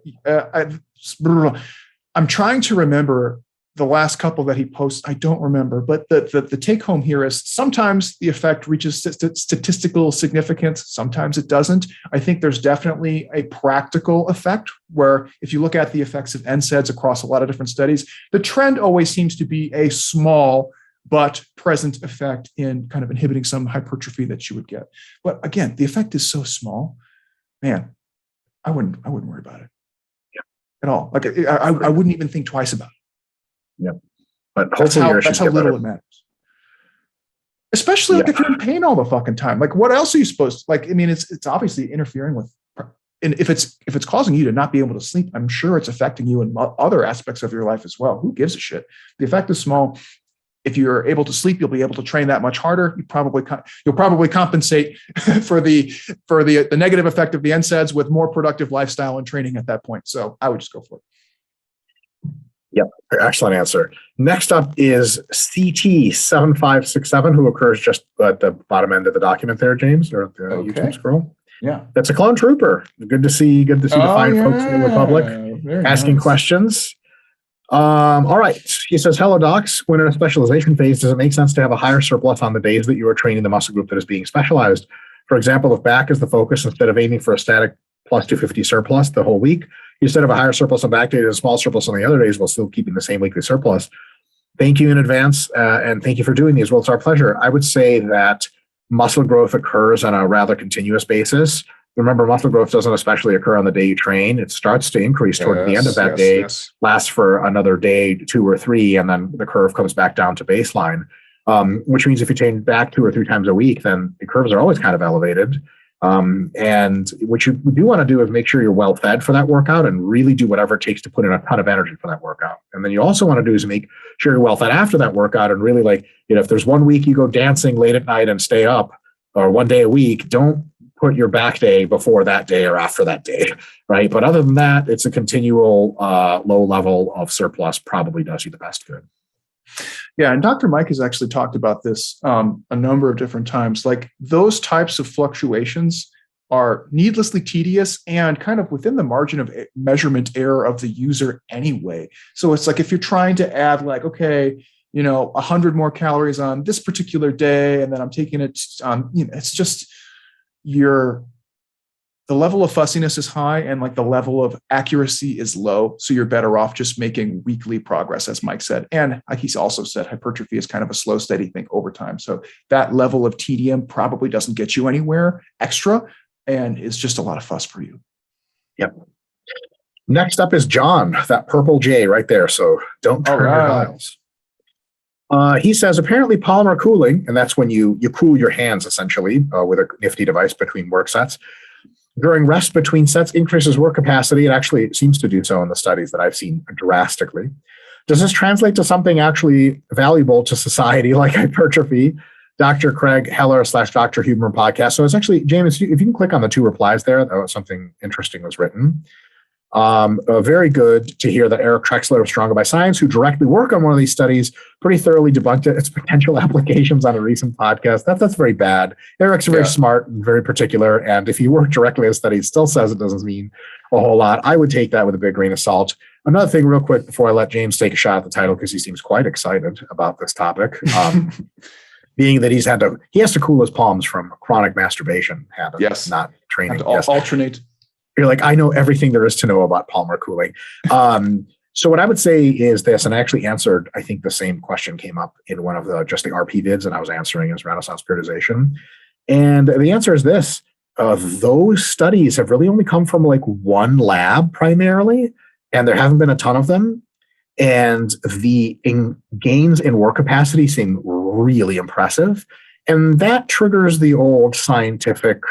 trying to remember the last couple that he posts. I don't remember, but the take home here is sometimes the effect reaches statistical significance. Sometimes it doesn't. I think there's definitely a practical effect where if you look at the effects of NSAIDs across a lot of different studies, the trend always seems to be a small but present effect in kind of inhibiting some hypertrophy that you would get. But again, the effect is so small, man, I wouldn't worry about it at all. Like I wouldn't even think twice about it. Yeah, but hopefully that's how little it matters. Especially if you're in pain all the fucking time. Like, what else are you supposed to like? I mean, it's obviously interfering with. And if it's causing you to not be able to sleep, I'm sure it's affecting you in other aspects of your life as well. Who gives a shit? The effect is small. If you're able to sleep, you'll be able to train that much harder. You'll probably compensate for the negative effect of the NSAIDs with more productive lifestyle and training at that point. So I would just go for it. Yep, excellent answer. Next up is CT7567, who occurs just at the bottom end of the document there, James, or the YouTube scroll. Yeah, that's a clone trooper. Good to see the fine folks in the Republic asking questions. All right. He says, hello, docs. When in a specialization phase, does it make sense to have a higher surplus on the days that you are training the muscle group that is being specialized? For example, if back is the focus, instead of aiming for a static plus 250 surplus the whole week, instead of a higher surplus on back days and a small surplus on the other days while still keeping the same weekly surplus. Thank you in advance, and thank you for doing these. Well, it's our pleasure. I would say that muscle growth occurs on a rather continuous basis. Remember, muscle growth doesn't especially occur on the day you train. It starts to increase toward the end of that day, lasts for another day, 2 or 3, and then the curve comes back down to baseline, which means if you train back 2 or 3 times a week, then the curves are always kind of elevated. And what you do want to do is make sure you're well fed for that workout and really do whatever it takes to put in a ton of energy for that workout. And then you also want to do is make sure you're well fed after that workout and really if there's 1 week you go dancing late at night and stay up, or 1 day a week, don't put your back day before that day or after that day, right? But other than that, it's a continual low level of surplus probably does you the best good. Yeah, and Dr. Mike has actually talked about this a number of different times. Like those types of fluctuations are needlessly tedious and kind of within the margin of measurement error of the user anyway. So it's like if you're trying to add 100 more calories on this particular day, and then I'm taking it on, it's just the level of fussiness is high and the level of accuracy is low. So you're better off just making weekly progress, as Mike said. And like he's also said, hypertrophy is kind of a slow, steady thing over time. So that level of tedium probably doesn't get you anywhere extra and is just a lot of fuss for you. Yep. Next up is John, that purple J right there. So don't turn your dials. He says, apparently palmar cooling, and that's when you cool your hands essentially with a nifty device between work sets. During rest between sets increases work capacity. It actually seems to do so in the studies that I've seen drastically. Does this translate to something actually valuable to society like hypertrophy? Dr. Craig Heller / Dr. Huberman podcast. So it's actually, James, if you can click on the 2 replies there, something interesting was written. Very good to hear that Eric Trexler of Stronger by Science, who directly worked on one of these studies, pretty thoroughly debunked its potential applications on a recent podcast. That's very bad. Eric's very smart and very particular, and if he worked directly on a study, still says it doesn't mean a whole lot. I would take that with a big grain of salt. Another thing real quick before I let James take a shot at the title, because he seems quite excited about this topic, being that he has to cool his palms from chronic masturbation habits, not training. Alternate. You're like, I know everything there is to know about palmar cooling. So what I would say is this, and I actually answered, I think the same question came up in one of the RP vids, and I was answering as Renaissance periodization. And the answer is this. Those studies have really only come from one lab primarily, and there haven't been a ton of them. And the gains in work capacity seem really impressive. And that triggers the old scientific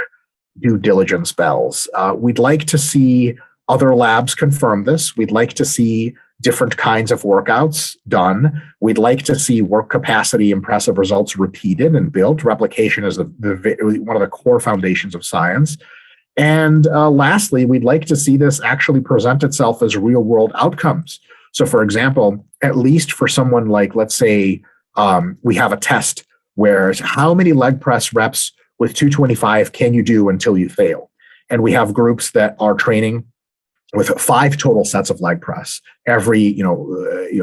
due diligence bells. We'd like to see other labs confirm this. We'd like to see different kinds of workouts done. We'd like to see work capacity impressive results repeated and built. Replication is one of the core foundations of science. And lastly, we'd like to see this actually present itself as real world outcomes. So for example, at least for someone let's say we have a test where how many leg press reps with 225 can you do until you fail? And we have groups that are training with 5 total sets of leg press every,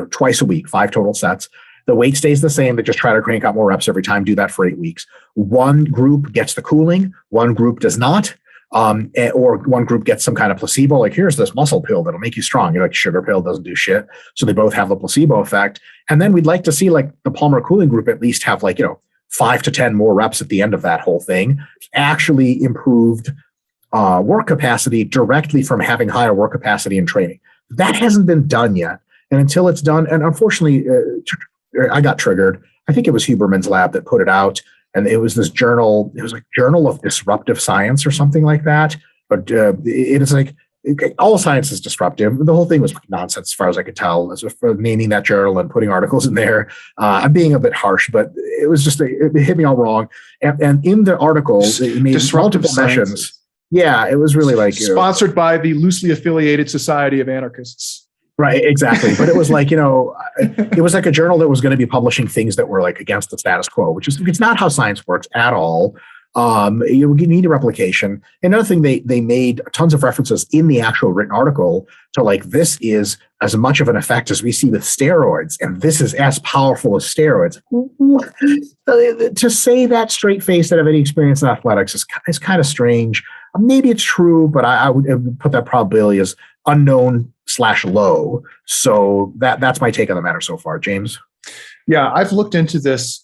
twice a week, 5 total sets. The weight stays the same. They just try to crank out more reps every time, do that for 8 weeks. One group gets the cooling, one group does not. Or one group gets some kind of placebo, here's this muscle pill that'll make you strong. You're like, sugar pill doesn't do shit. So they both have the placebo effect. And then we'd like to see the palmar cooling group at least have 5 to 10 more reps at the end of that whole thing, actually improved work capacity directly from having higher work capacity in training. That hasn't been done yet. And until it's done, and unfortunately, I got triggered. I think it was Huberman's lab that put it out. And it was this journal, Journal of Disruptive Science or something like that. But it is all science is disruptive. The whole thing was nonsense as far as I could tell, as for naming that journal and putting articles in there. I'm being a bit harsh, but it was just, it hit me all wrong. And in the article, it made multiple mentions. Yeah, it was really sponsored by the loosely affiliated Society of Anarchists. Right, exactly. But it was it was a journal that was going to be publishing things that were against the status quo, which is, it's not how science works at all. You need a replication. Another thing, they made tons of references in the actual written article to this is as much of an effect as we see with steroids, and this is as powerful as steroids. To say that straight face that have any experience in athletics is kind of strange. Maybe it's true, but I would put that probability as unknown / low. So that's my take on the matter so far. James? Yeah, I've looked into this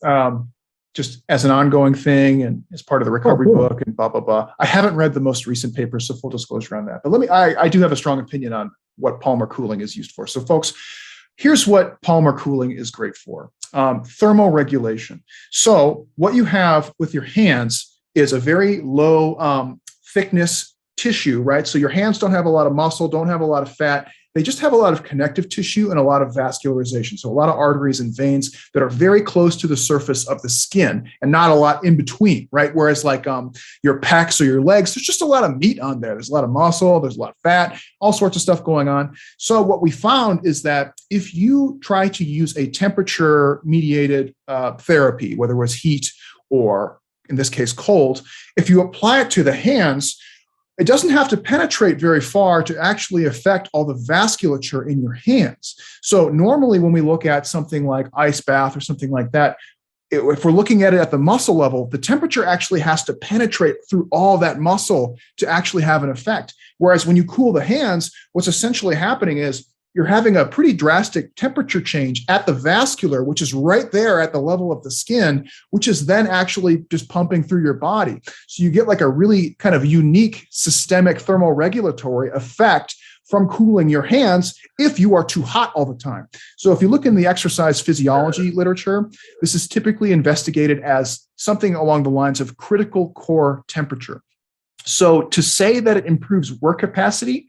just as an ongoing thing and as part of the recovery book and blah, blah, blah. I haven't read the most recent paper, so full disclosure on that. But I do have a strong opinion on what palmar cooling is used for. So folks, here's what palmar cooling is great for. Thermoregulation. So what you have with your hands is a very low thickness tissue, right? So your hands don't have a lot of muscle, don't have a lot of fat. They just have a lot of connective tissue and a lot of vascularization. So a lot of arteries and veins that are very close to the surface of the skin and not a lot in between, right? Whereas like your pecs or your legs, there's just a lot of meat on there. There's a lot of muscle, there's a lot of fat, all sorts of stuff going on. So what we found is that if you try to use a temperature mediated therapy, whether it was heat or in this case cold, if you apply it to the hands, it doesn't have to penetrate very far to actually affect all the vasculature in your hands. So normally when we look at something like ice bath or something like that, if we're looking at it at the muscle level, the temperature actually has to penetrate through all that muscle to actually have an effect. Whereas when you cool the hands, what's essentially happening is you're having a pretty drastic temperature change at the vascular, which is right there at the level of the skin, which is then actually just pumping through your body. So you get like a really kind of unique systemic thermoregulatory effect from cooling your hands if you are too hot all the time. So if you look in the exercise physiology literature, this is typically investigated as something along the lines of critical core temperature. So to say that it improves work capacity,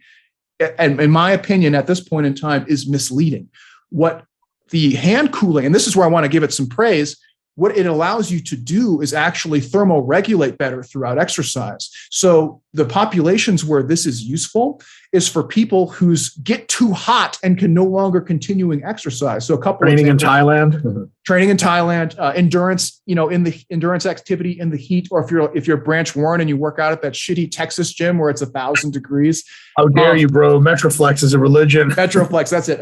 and in my opinion, at this point in time, is misleading. What the hand cooling, and this is where I want to give it some praise, what it allows you to do is actually thermoregulate better throughout exercise. So the populations where this is useful is for people who get too hot and can no longer continuing exercise. So a couple training in Thailand, endurance, in the endurance activity in the heat, or if you're Branch Warren and you work out at that shitty Texas gym where it's 1,000 degrees. How dare you, bro? Metroflex is a religion. Metroflex, that's it.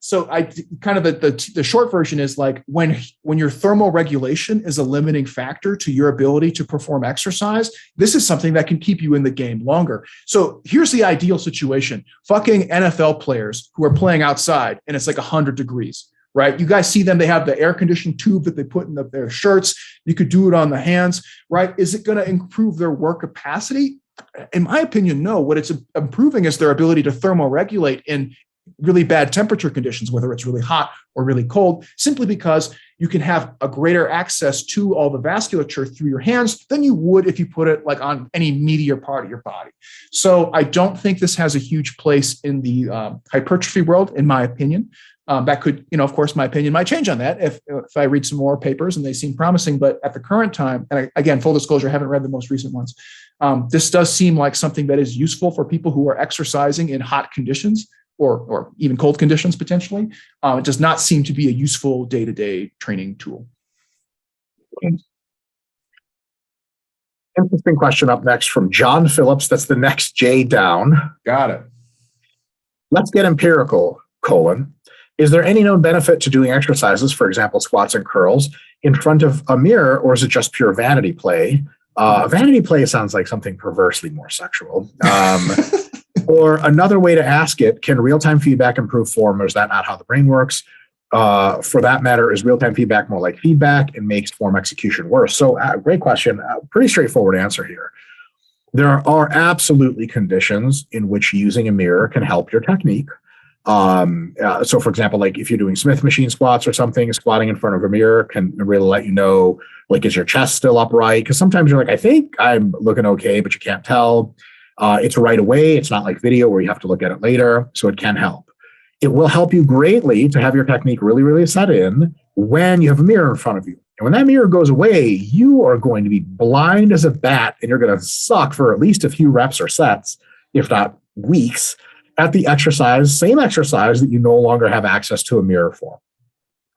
So I kind of the short version is like when your thermal regulation is a limiting factor to your ability to perform exercise, this is something that can keep you in the game longer. So here's the ideal situation. Fucking NFL players who are playing outside and it's like 100 degrees, right? You guys see them, they have the air conditioned tube that they put in their shirts. You could do it on the hands, right? Is it going to improve their work capacity? In my opinion, no. What it's improving is their ability to thermoregulate in really bad temperature conditions, whether it's really hot or really cold, simply because you can have a greater access to all the vasculature through your hands than you would if you put it like on any meatier part of your body. So I don't think this has a huge place in the hypertrophy world, in my opinion. That could, of course, my opinion might change on that if I read some more papers and they seem promising. But at the current time, and again, full disclosure, I haven't read the most recent ones. This does seem like something that is useful for people who are exercising in hot conditions or even cold conditions potentially. It does not seem to be a useful day-to-day training tool. Interesting question up next from John Phillips. That's the next J down. Got it. Let's get empirical, : is there any known benefit to doing exercises, for example, squats and curls, in front of a mirror, or is it just pure vanity play? Vanity play sounds like something perversely more sexual. Or another way to ask it, can real-time feedback improve form, or is that not how the brain works? For that matter, is real-time feedback more like feedback and makes form execution worse? So great question. Pretty straightforward answer here. There are absolutely conditions in which using a mirror can help your technique. So for example, like if you're doing Smith machine squats or something, squatting in front of a mirror can really let you know, like, is your chest still upright? Because sometimes you're like, I think I'm looking okay, but you can't tell. It's right away. It's not like video where you have to look at it later. So it can help. It will help you greatly to have your technique really, really set in when you have a mirror in front of you. And when that mirror goes away, you are going to be blind as a bat, and you're going to suck for at least a few reps or sets, if not weeks, at the same exercise that you no longer have access to a mirror for.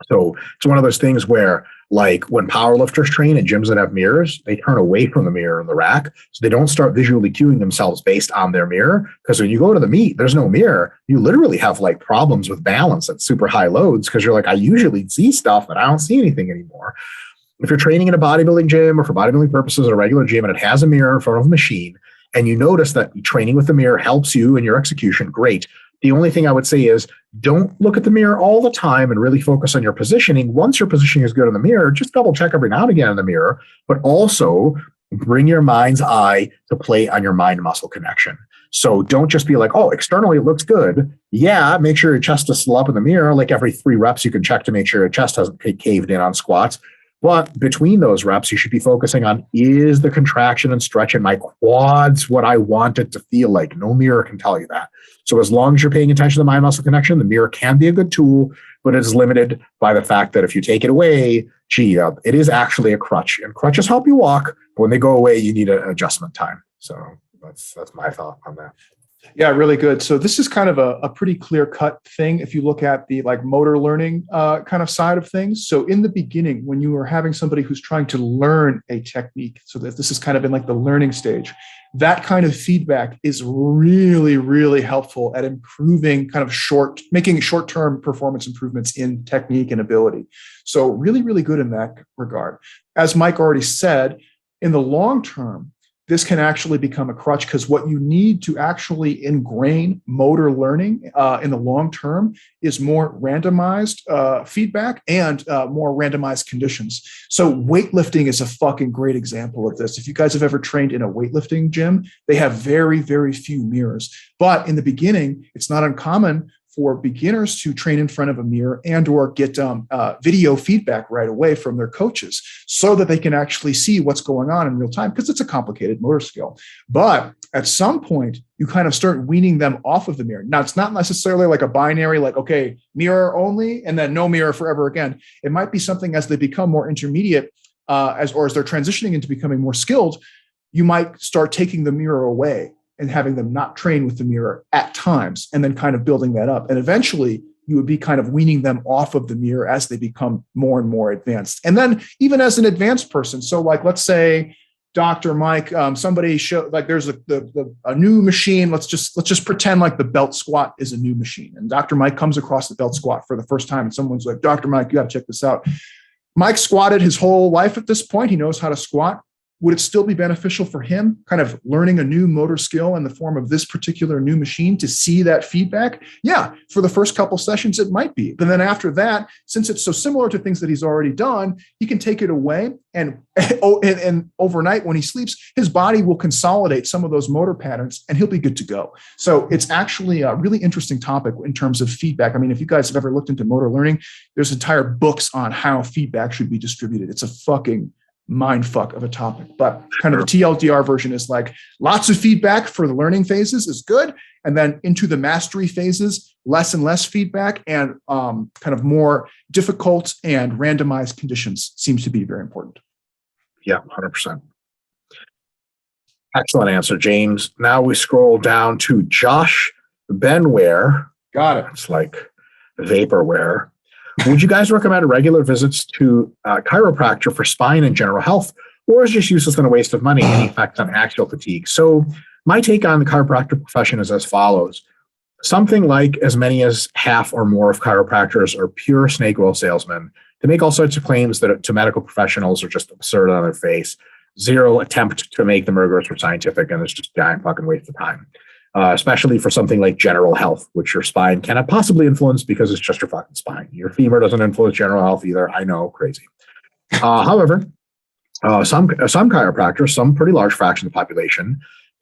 So it's one of those things where, like, when powerlifters train in gyms that have mirrors, they turn away from the mirror in the rack. So they don't start visually cueing themselves based on their mirror. Because when you go to the meet, there's no mirror. You literally have like problems with balance at super high loads, because you're like, I usually see stuff, but I don't see anything anymore. If you're training in a bodybuilding gym or for bodybuilding purposes at a regular gym and it has a mirror in front of a machine, and you notice that training with the mirror helps you in your execution, great. The only thing I would say is don't look at the mirror all the time and really focus on your positioning. Once your positioning is good in the mirror, just double check every now and again in the mirror, but also bring your mind's eye to play on your mind-muscle connection. So don't just be like, oh, externally it looks good. Yeah, make sure your chest is still up in the mirror. Like every 3 reps, you can check to make sure your chest hasn't caved in on squats. But between those reps, you should be focusing on, is the contraction and stretch in my quads what I want it to feel like? No mirror can tell you that. So as long as you're paying attention to the mind-muscle connection, the mirror can be a good tool, but it is limited by the fact that if you take it away, it is actually a crutch. And crutches help you walk, but when they go away, you need an adjustment time. So that's my thought on that. Yeah, really good. So this is kind of a pretty clear-cut thing if you look at the like motor learning kind of side of things. So in the beginning, when you are having somebody who's trying to learn a technique, so that this is kind of in like the learning stage, that kind of feedback is really, really helpful at improving making short-term performance improvements in technique and ability. So really, really good in that regard. As Mike already said, in the long term, this can actually become a crutch because what you need to actually ingrain motor learning in the long term is more randomized feedback and more randomized conditions. So weightlifting is a fucking great example of this. If you guys have ever trained in a weightlifting gym, they have very, very few mirrors. But in the beginning, it's not uncommon for beginners to train in front of a mirror and or get video feedback right away from their coaches so that they can actually see what's going on in real time, because it's a complicated motor skill. But at some point, you kind of start weaning them off of the mirror. Now, it's not necessarily like a binary, like, okay, mirror only and then no mirror forever again. It might be something as they become more intermediate, as they're transitioning into becoming more skilled, you might start taking the mirror away and having them not train with the mirror at times, and then kind of building that up. And eventually you would be kind of weaning them off of the mirror as they become more and more advanced. And then even as an advanced person, so like, let's say Dr. Mike, somebody showed, like there's a new machine. Let's just pretend like the belt squat is a new machine. And Dr. Mike comes across the belt squat for the first time. And someone's like, Dr. Mike, you got to check this out. Mike squatted his whole life at this point. He knows how to squat. Would it still be beneficial for him kind of learning a new motor skill in the form of this particular new machine to see that feedback? Yeah, for the first couple sessions, it might be. But then after that, since it's so similar to things that he's already done, he can take it away and overnight when he sleeps, his body will consolidate some of those motor patterns and he'll be good to go. So it's actually a really interesting topic in terms of feedback. I mean, if you guys have ever looked into motor learning, there's entire books on how feedback should be distributed. It's a fucking mind fuck of a topic, but kind of the TLDR version is like lots of feedback for the learning phases is good. And then into the mastery phases, less and less feedback and kind of more difficult and randomized conditions seems to be very important. Yeah, 100%. Excellent answer, James. Now we scroll down to Josh Benware. Got it. It's like vaporware. Would you guys recommend regular visits to a chiropractor for spine and general health, or is it just useless and a waste of money? Any effect on axial fatigue? So my take on the chiropractic profession is as follows. Something like as many as half or more of chiropractors are pure snake oil salesmen. They make all sorts of claims that to medical professionals are just absurd on their face. Zero attempt to make them rigorous or scientific, and it's just a giant fucking waste of time. Especially for something like general health, which your spine cannot possibly influence because it's just your fucking spine. Your femur doesn't influence general health either. I know, crazy. However, some chiropractors, some pretty large fraction of the population,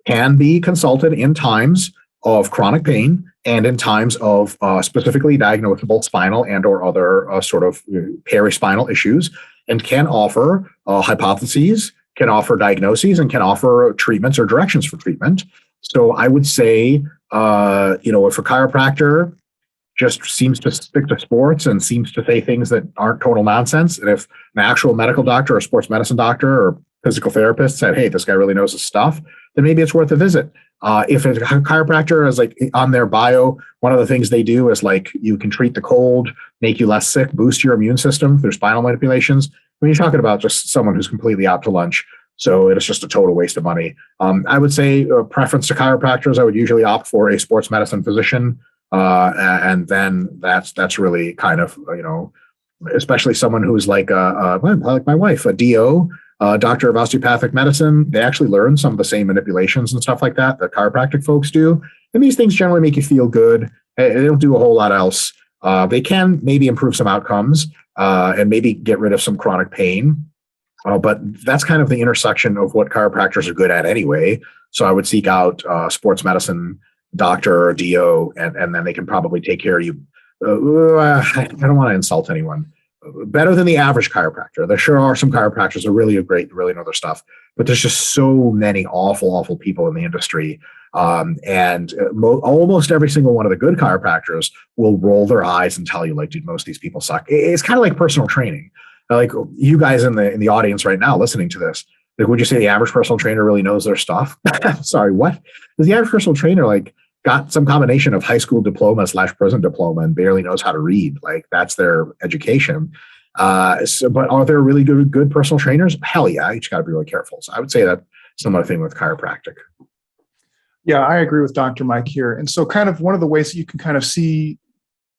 can be consulted in times of chronic pain and in times of specifically diagnosable spinal and or other sort of perispinal issues, and can offer hypotheses, can offer diagnoses, and can offer treatments or directions for treatment. So I would say, if a chiropractor just seems to stick to sports and seems to say things that aren't total nonsense, and if an actual medical doctor or sports medicine doctor or physical therapist said, hey, this guy really knows his stuff, then maybe it's worth a visit. If a chiropractor is like on their bio, one of the things they do is like you can treat the cold, make you less sick, boost your immune system through spinal manipulations. When you're talking about just someone who's completely out to lunch. So it's just a total waste of money. I would say preference to chiropractors, I would usually opt for a sports medicine physician. And then that's really kind of, especially someone who's like my wife, a DO, doctor of osteopathic medicine. They actually learn some of the same manipulations and stuff like that chiropractic folks do. And these things generally make you feel good. They don't do a whole lot else. They can maybe improve some outcomes and maybe get rid of some chronic pain. But that's kind of the intersection of what chiropractors are good at anyway. So I would seek out sports medicine doctor or DO, and then they can probably take care of you. I don't want to insult anyone, better than the average chiropractor. There sure are some chiropractors that are really great, really know their stuff, but there's just so many awful people in the industry. And almost every single one of the good chiropractors will roll their eyes and tell you, like, dude, most of these people suck. It's kind of like personal training. Like you guys in the audience right now listening to this, like, would you say the average personal trainer really knows their stuff? Sorry, what? Does the average personal trainer like got some combination of high school diploma / prison diploma and barely knows how to read? Like, that's their education. But are there really good personal trainers? Hell yeah, you just got to be really careful. So I would say that similar thing with chiropractic. Yeah, I agree with Dr. Mike here. And so kind of one of the ways that you can kind of see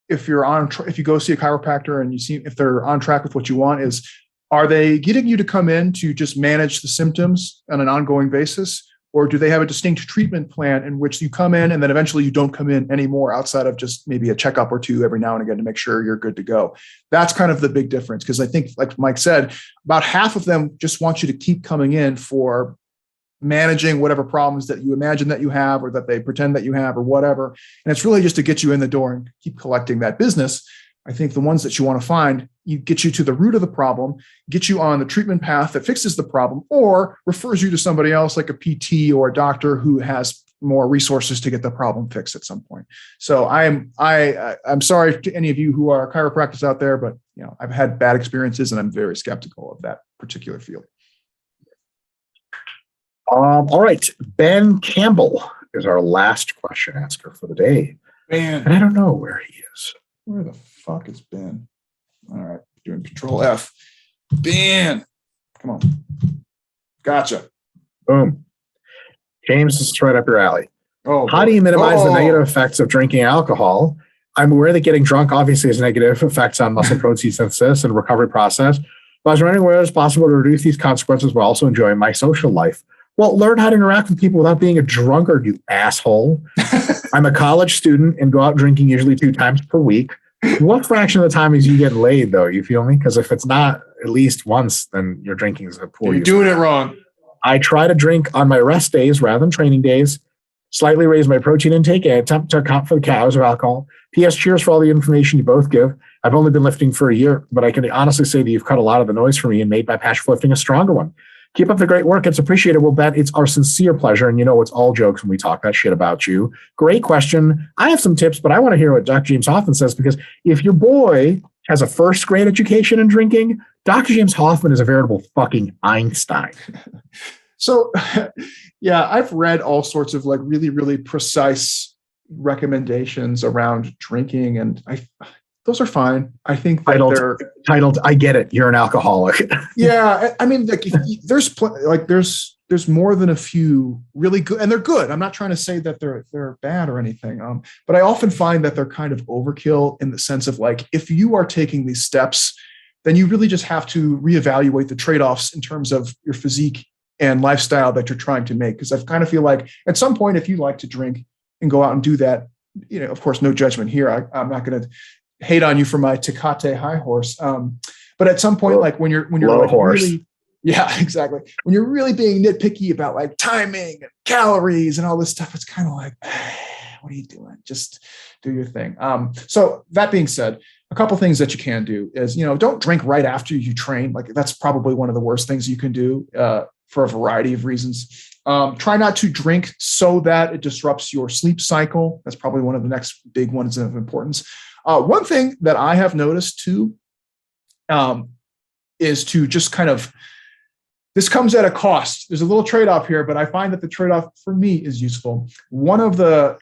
if you're if you go see a chiropractor and you see if they're on track with what you want is, are they getting you to come in to just manage the symptoms on an ongoing basis? Or do they have a distinct treatment plan in which you come in and then eventually you don't come in anymore outside of just maybe a checkup or two every now and again to make sure you're good to go? That's kind of the big difference. Because I think, like Mike said, about half of them just want you to keep coming in for managing whatever problems that you imagine that you have or that they pretend that you have or whatever. And it's really just to get you in the door and keep collecting that business. I think the ones that you want to find, you get you to the root of the problem, get you on the treatment path that fixes the problem, or refers you to somebody else like a PT or a doctor who has more resources to get the problem fixed at some point. So I'm sorry to any of you who are chiropractors out there, but I've had bad experiences and I'm very skeptical of that particular field. All right, Ben Campbell is our last question asker for the day. Ben, and I don't know where he is. Where the fuck is Ben? All right, doing Control F. Ben, come on. Gotcha. Boom. James, this is right up your alley. Oh, how do you minimize the negative effects of drinking alcohol? I'm aware that getting drunk obviously has negative effects on muscle protein synthesis and recovery process, but I was wondering whether it's possible to reduce these consequences while also enjoying my social life. Well, learn how to interact with people without being a drunkard, you asshole. I'm a college student and go out drinking usually 2 times per week. What fraction of the time is you getting laid, though? You feel me? Because if it's not at least once, then your drinking is a poor. You're doing it wrong. I try to drink on my rest days rather than training days, slightly raise my protein intake, and attempt to account for the calories of alcohol. P.S. Cheers for all the information you both give. I've only been lifting for a year, but I can honestly say that you've cut a lot of the noise for me and made my passion for lifting a stronger one. Keep up the great work. It's appreciated. We'll bet it's our sincere pleasure. And it's all jokes when we talk that shit about you. Great question. I have some tips, but I want to hear what Dr. James Hoffman says, because if your boy has a first grade education in drinking, Dr. James Hoffman is a veritable fucking Einstein. So, yeah, I've read all sorts of like really, really precise recommendations around drinking, and those are fine. I think that they're titled, I get it, you're an alcoholic. Yeah. I mean, like, there's more than a few really good, and they're good. I'm not trying to say that they're bad or anything. But I often find that they're kind of overkill in the sense of like, if you are taking these steps, then you really just have to reevaluate the trade-offs in terms of your physique and lifestyle that you're trying to make. Because I kind of feel like at some point, if you like to drink and go out and do that, of course, no judgment here. I'm not going to hate on you for my Tecate high horse. But at some point, like when you're like really, yeah, exactly. When you're really being nitpicky about like timing and calories and all this stuff, it's kind of like, what are you doing? Just do your thing. So that being said, a couple things that you can do is, don't drink right after you train. Like that's probably one of the worst things you can do for a variety of reasons. Try not to drink so that it disrupts your sleep cycle. That's probably one of the next big ones of importance. One thing that I have noticed too is to just kind of, this comes at a cost. There's a little trade-off here, but I find that the trade-off for me is useful. One of the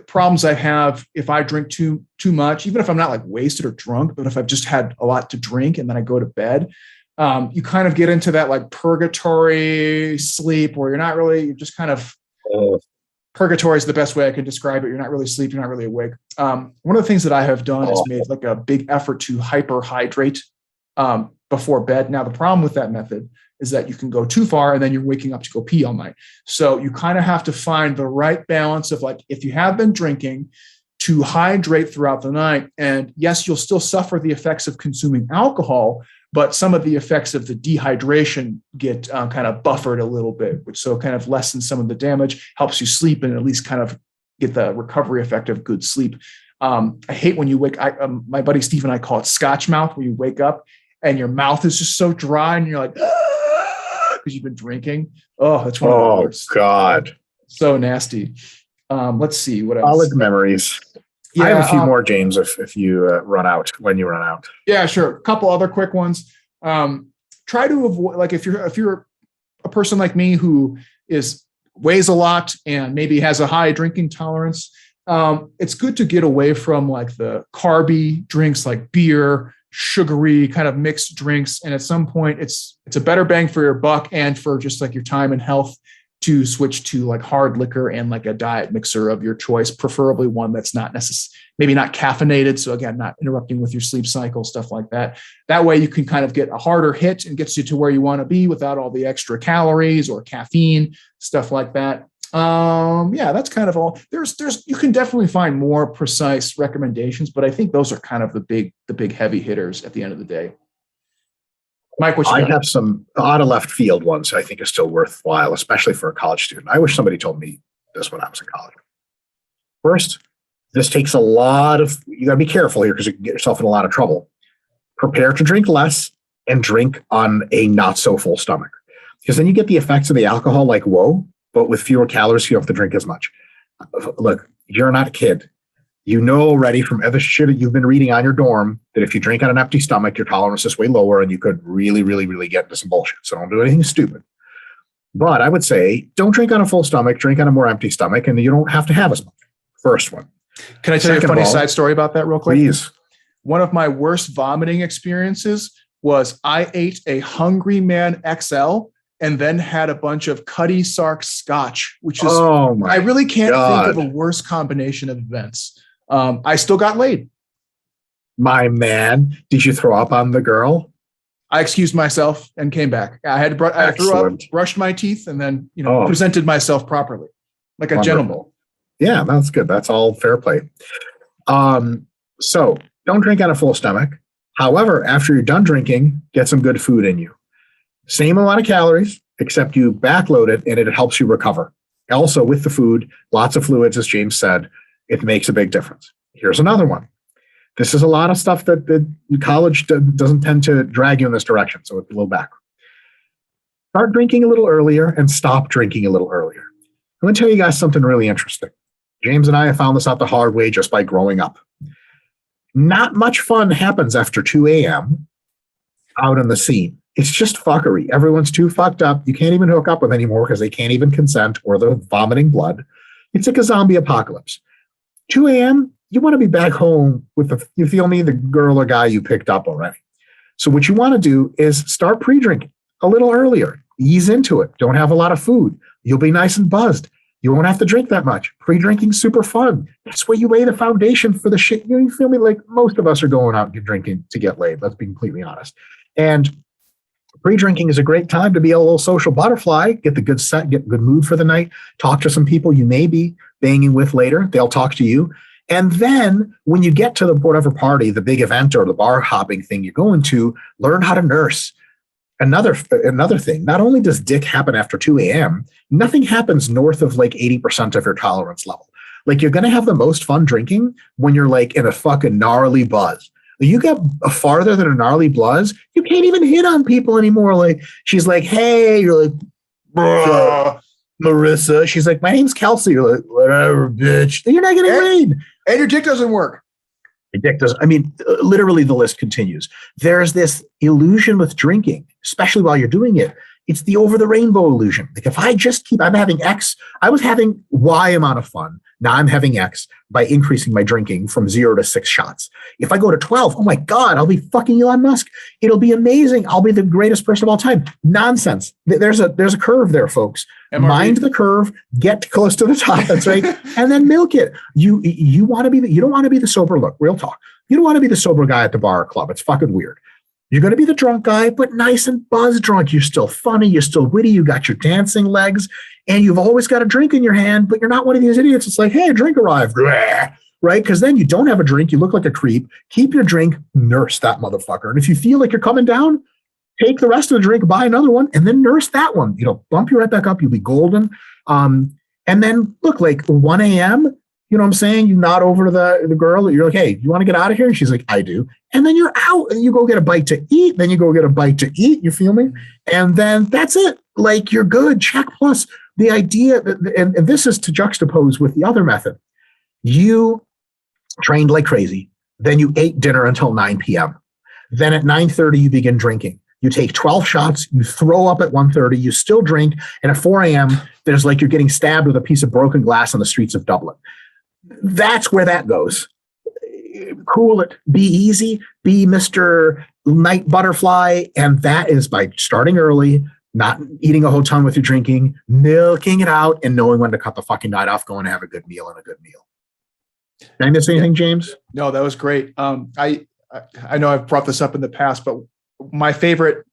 problems I have if I drink too much, even if I'm not like wasted or drunk, but if I've just had a lot to drink and then I go to bed, you kind of get into that like purgatory sleep where you're just kind of, purgatory is the best way I can describe it. You're not really asleep. You're not really awake. One of the things that I have done is made like a big effort to hyperhydrate before bed. Now, the problem with that method is that you can go too far and then you're waking up to go pee all night. So you kind of have to find the right balance of like, if you have been drinking, to hydrate throughout the night. And yes, you'll still suffer the effects of consuming alcohol, but some of the effects of the dehydration get kind of buffered a little bit, which so kind of lessens some of the damage, helps you sleep, and at least kind of get the recovery effect of good sleep. I hate when you my buddy Steve and I call it Scotch mouth, where you wake up and your mouth is just so dry and you're like, because you've been drinking. Oh, that's one of the worst. Oh God. So nasty. Let's see what else. Solid memories. Yeah, I have a few more, James, if you when you run out. Yeah, sure. A couple other quick ones. Try to avoid, like if you're a person like me who weighs a lot and maybe has a high drinking tolerance, it's good to get away from like the carby drinks like beer, sugary kind of mixed drinks. And at some point it's a better bang for your buck and for just like your time and health to switch to like hard liquor and like a diet mixer of your choice, preferably one that's not maybe not caffeinated. So again, not interrupting with your sleep cycle, stuff like that. That way you can kind of get a harder hit and gets you to where you want to be without all the extra calories or caffeine, stuff like that. Yeah, that's kind of all. You can definitely find more precise recommendations, but I think those are kind of the big heavy hitters at the end of the day. Mike, what you got? I have some out of left field ones I think are still worthwhile, especially for a college student. I wish somebody told me this when I was in college. First, this takes you got to be careful here because you can get yourself in a lot of trouble. Prepare to drink less and drink on a not so full stomach, because then you get the effects of the alcohol like whoa, but with fewer calories, you don't have to drink as much. Look, you're not a kid. You know already from other shit that you've been reading on your dorm that if you drink on an empty stomach, your tolerance is way lower and you could really, really, really get into some bullshit. So don't do anything stupid. But I would say don't drink on a full stomach, drink on a more empty stomach, and you don't have to have as much. First one. Can I tell you a funny side story about that real quick? Please. One of my worst vomiting experiences was I ate a Hungry Man XL and then had a bunch of Cuddy Sark Scotch, which is, I really can't think of a worse combination of events. I still got laid. My man, did you throw up on the girl? I excused myself and came back. I threw up, brushed my teeth, and then presented myself properly, like a gentleman. Yeah, that's good. That's all fair play. So don't drink on a full stomach. However, after you're done drinking, get some good food in you. Same amount of calories, except you backload it and it helps you recover. Also, with the food, lots of fluids, as James said, it makes a big difference. Here's another one. This is a lot of stuff that college doesn't tend to drag you in this direction. So it's a little back. Start drinking a little earlier and stop drinking a little earlier. I'm going to tell you guys something really interesting. James and I have found this out the hard way just by growing up. Not much fun happens after 2 a.m. out in the scene. It's just fuckery. Everyone's too fucked up. You can't even hook up with anymore because they can't even consent or they're vomiting blood. It's like a zombie apocalypse. 2 a.m., you want to be back home with the girl or guy you picked up already. So what you want to do is start pre-drinking a little earlier. Ease into it. Don't have a lot of food. You'll be nice and buzzed. You won't have to drink that much. Pre-drinking's super fun. That's where you lay the foundation for the shit. You feel me? Like most of us are going out and drinking to get laid. Let's be completely honest. And pre-drinking is a great time to be a little social butterfly, get the good set, get good mood for the night, talk to some people you may be banging with later. They'll talk to you. And then when you get to the whatever party, the big event or the bar hopping thing you're going to, learn how to nurse. Another thing, not only does dick happen after 2 a.m., nothing happens north of like 80% of your tolerance level. Like you're going to have the most fun drinking when you're like in a fucking gnarly buzz. You get farther than a gnarly buzz, you can't even hit on people anymore. Like she's like, hey, you're like, bruh, Marissa. She's like, my name's Kelsey. You're like, whatever, bitch. You're not getting laid. And your dick doesn't work. Your dick doesn't. I mean, literally the list continues. There's this illusion with drinking, especially while you're doing it. It's the over the rainbow illusion. Like if I just I'm having X, I was having Y amount of fun. Now I'm having X by increasing my drinking from 0 to 6 shots. If I go to 12, oh my God, I'll be fucking Elon Musk. It'll be amazing. I'll be the greatest person of all time. Nonsense. There's a curve there, folks. MRV. Mind the curve, get close to the top. That's right. And then milk it. You want to be you don't want to be the sober look, real talk. You don't want to be the sober guy at the bar or club. It's fucking weird. You're going to be the drunk guy, but nice and buzz drunk. You're still funny. You're still witty. You got your dancing legs and you've always got a drink in your hand, but you're not one of these idiots. It's like, hey, a drink arrived. Right? Because then you don't have a drink. You look like a creep. Keep your drink, nurse that motherfucker. And if you feel like you're coming down, take the rest of the drink, buy another one, and then nurse that one. Bump you right back up. You'll be golden. And then look, like 1 a.m., You know what I'm saying? You nod over to the girl. You're like, hey, you want to get out of here? And she's like, I do. And then you're out and you go get a bite to eat. Then you go get a bite to eat. You feel me? And then that's it. Like, you're good. Check. Plus the idea that, and this is to juxtapose with the other method. You trained like crazy. Then you ate dinner until 9 p.m. Then at 9:30, you begin drinking. You take 12 shots, you throw up at 1:30, you still drink, and at 4 a.m., there's like you're getting stabbed with a piece of broken glass on the streets of Dublin. That's where that goes. Cool it. Be easy. Be Mr. Night Butterfly. And that is by starting early, not eating a whole ton with your drinking, milking it out, and knowing when to cut the fucking night off, going to have a good meal and a good meal. Did I miss anything, James? No, that was great. I know I've brought this up in the past, but my favorite,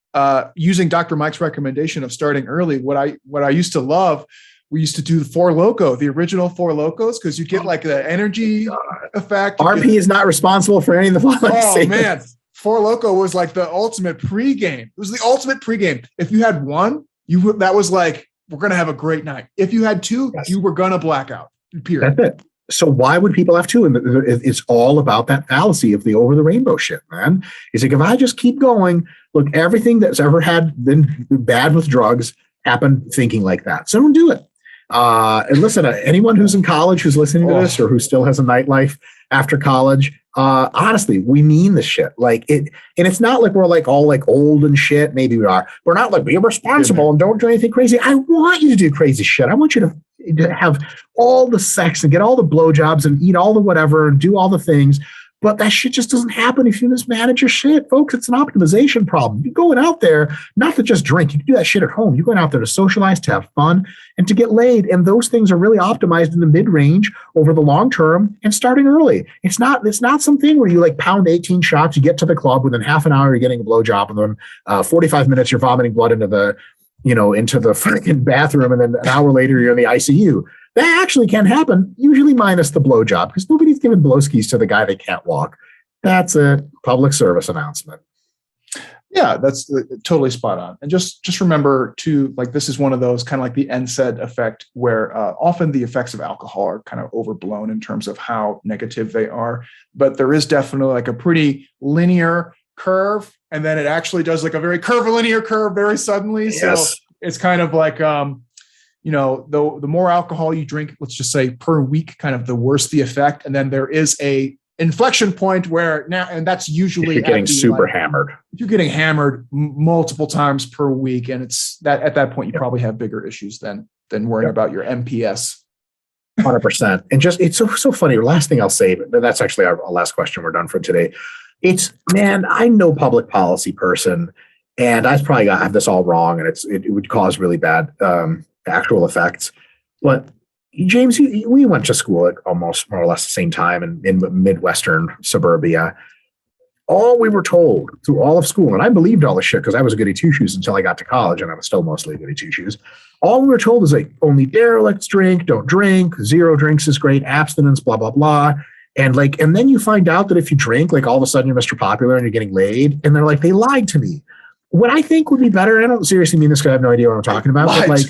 using Dr. Mike's recommendation of starting early, what I used to love, we used to do the Four Loko, the original Four Lokos, because you get like the energy effect. RP is not responsible for any of the following. Oh man, Four Loko was like the ultimate pregame. It was the ultimate pregame. If you had one, that was like, we're gonna have a great night. If you had two, yes, you were gonna black out. Period. That's it. So why would people have two? And it's all about that fallacy of the over the rainbow shit, man. It's like, if I just keep going, look, everything that's ever been bad with drugs happened thinking like that. So don't do it. And listen, anyone who's in college who's listening to this or who still has a nightlife after college, honestly, we mean the shit. Like it, and it's not like we're like all like old and shit. Maybe we are. We're not like, be responsible and don't do anything crazy. I want you to do crazy shit. I want you to have all the sex and get all the blowjobs and eat all the whatever and do all the things. But that shit just doesn't happen if you mismanage your shit, folks. It's an optimization problem. You're going out there not to just drink. You can do that shit at home. You're going out there to socialize, to have fun, and to get laid. And those things are really optimized in the mid-range over the long term and starting early. It's not something where you like pound 18 shots, you get to the club, within half an hour you're getting a blowjob, and then 45 minutes you're vomiting blood into the freaking bathroom, and then an hour later you're in the ICU. That actually can happen, usually minus the blowjob, because nobody's giving blowskis to the guy that can't walk. That's a public service announcement. Yeah, that's totally spot on. And just remember to, like, this is one of those kind of like the NSAID effect, where often the effects of alcohol are kind of overblown in terms of how negative they are. But there is definitely like a pretty linear curve, and then it actually does like a very curvilinear curve very suddenly. Yes. So it's kind of like, the more alcohol you drink, let's just say per week, kind of the worse the effect. And then there is a inflection point where now, and that's usually you're getting super hammered. You're getting hammered multiple times per week. And it's that at that point, you probably have bigger issues than worrying about your MPS. 100%. And just, it's so funny. Last thing I'll say, but that's actually our last question. We're done for today. I'm no public policy person, and I've probably have this all wrong, and it would cause really bad actual effects. But James, we went to school at almost more or less the same time in Midwestern suburbia. All we were told through all of school, and I believed all the shit because I was a goody two shoes until I got to college, and I was still mostly goody two shoes. All we were told is like, only derelicts drink, don't drink, 0 drinks is great, abstinence, blah, blah, blah. And then you find out that if you drink, like all of a sudden you're Mr. Popular and you're getting laid. And they're like, they lied to me. What I think would be better, and I don't seriously mean this because I have no idea what I'm talking about, but like,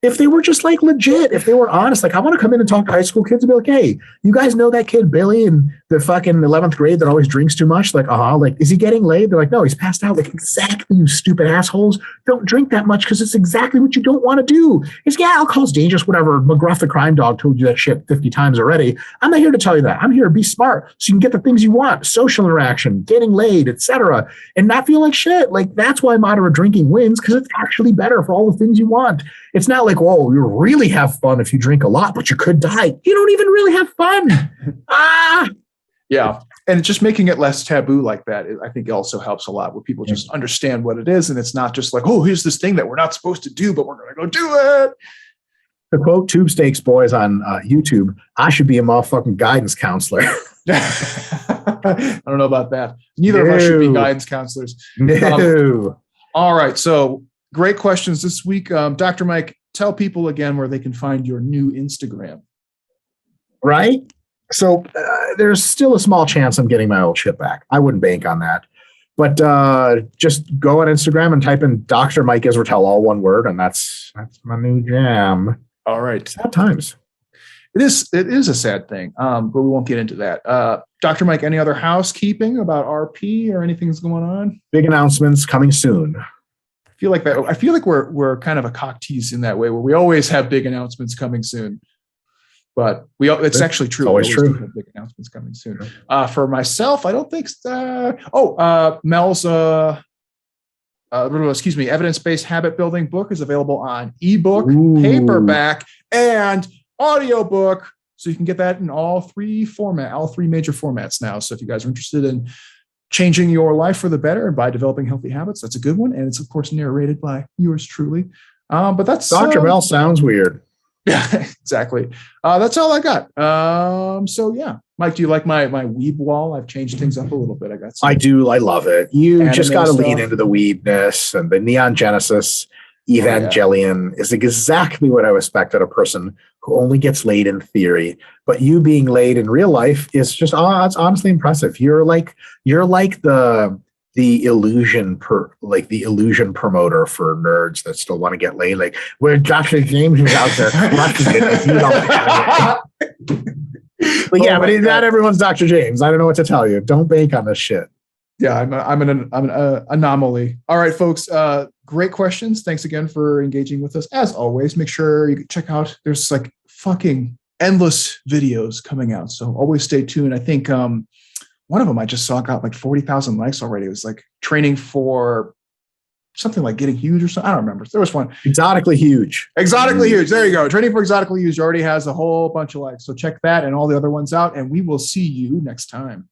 if they were just like legit, if they were honest, like I want to come in and talk to high school kids and be like, hey, you guys know that kid Billy in the fucking 11th grade that always drinks too much? Like, like, is he getting laid? They're like, no, he's passed out. Like, exactly, you stupid assholes. Don't drink that much because it's exactly what you don't want to do. It's, yeah, alcohol's dangerous, whatever. McGruff the crime dog told you that shit 50 times already. I'm not here to tell you that. I'm here to be smart so you can get the things you want, social interaction, getting laid, etc., and not feel like shit. Like, that's why moderate drinking wins, because it's actually better for all the things you want. It's not like, whoa, you really have fun if you drink a lot, but you could die. You don't even really have fun. Yeah. And just making it less taboo like that, I think also helps a lot, where people just understand what it is. And it's not just like, oh, here's this thing that we're not supposed to do, but we're going to go do it. To quote Tube Steaks Boys on YouTube, I should be a motherfucking guidance counselor. I don't know about that. Neither of us should be guidance counselors. No. All right. So great questions this week. Dr. Mike, tell people again where they can find your new Instagram. Right? So there's still a small chance I'm getting my old shit back. I wouldn't bank on that. But just go on Instagram and type in Dr. Mike Israetel, all one word, and that's my new jam. All right. Sad times. It is a sad thing, but we won't get into that. Dr. Mike, any other housekeeping about RP or anything's going on? Big announcements coming soon. I feel like we're kind of a cock tease in that way, where we always have big announcements coming soon. But it's actually true. It's always true. Have big announcements coming soon. For myself, I don't think. Mel's evidence-based habit building book is available on ebook, paperback, and audiobook. So you can get that in all three major formats now. So if you guys are interested in changing your life for the better by developing healthy habits, that's a good one. And it's of course narrated by yours truly. But that's Dr. Mel sounds weird. Yeah, exactly. That's all I got. So yeah, Mike, do you like my weeb wall? I've changed things up a little bit. I do. I love it. You just got to lean into the weebness, and the Neon Genesis Evangelion is exactly what I would expect out of a person who only gets laid in theory. But you being laid in real life is just it's honestly impressive. You're like the illusion promoter for nerds that still want to get laid. Like, where Dr. James is out there crushing it if you don't have it. But yeah, but not everyone's Dr. James. I don't know what to tell you. Don't bank on this shit. Yeah, I'm an anomaly. All right, folks. Great questions. Thanks again for engaging with us. As always, make sure you check out. There's like fucking endless videos coming out, so always stay tuned. I think one of them I just saw got like 40,000 likes already. It was like training for something like getting huge or something. I don't remember. There was one. Exotically huge. Exotically huge. There you go. Training for exotically huge already has a whole bunch of likes. So check that and all the other ones out, and we will see you next time.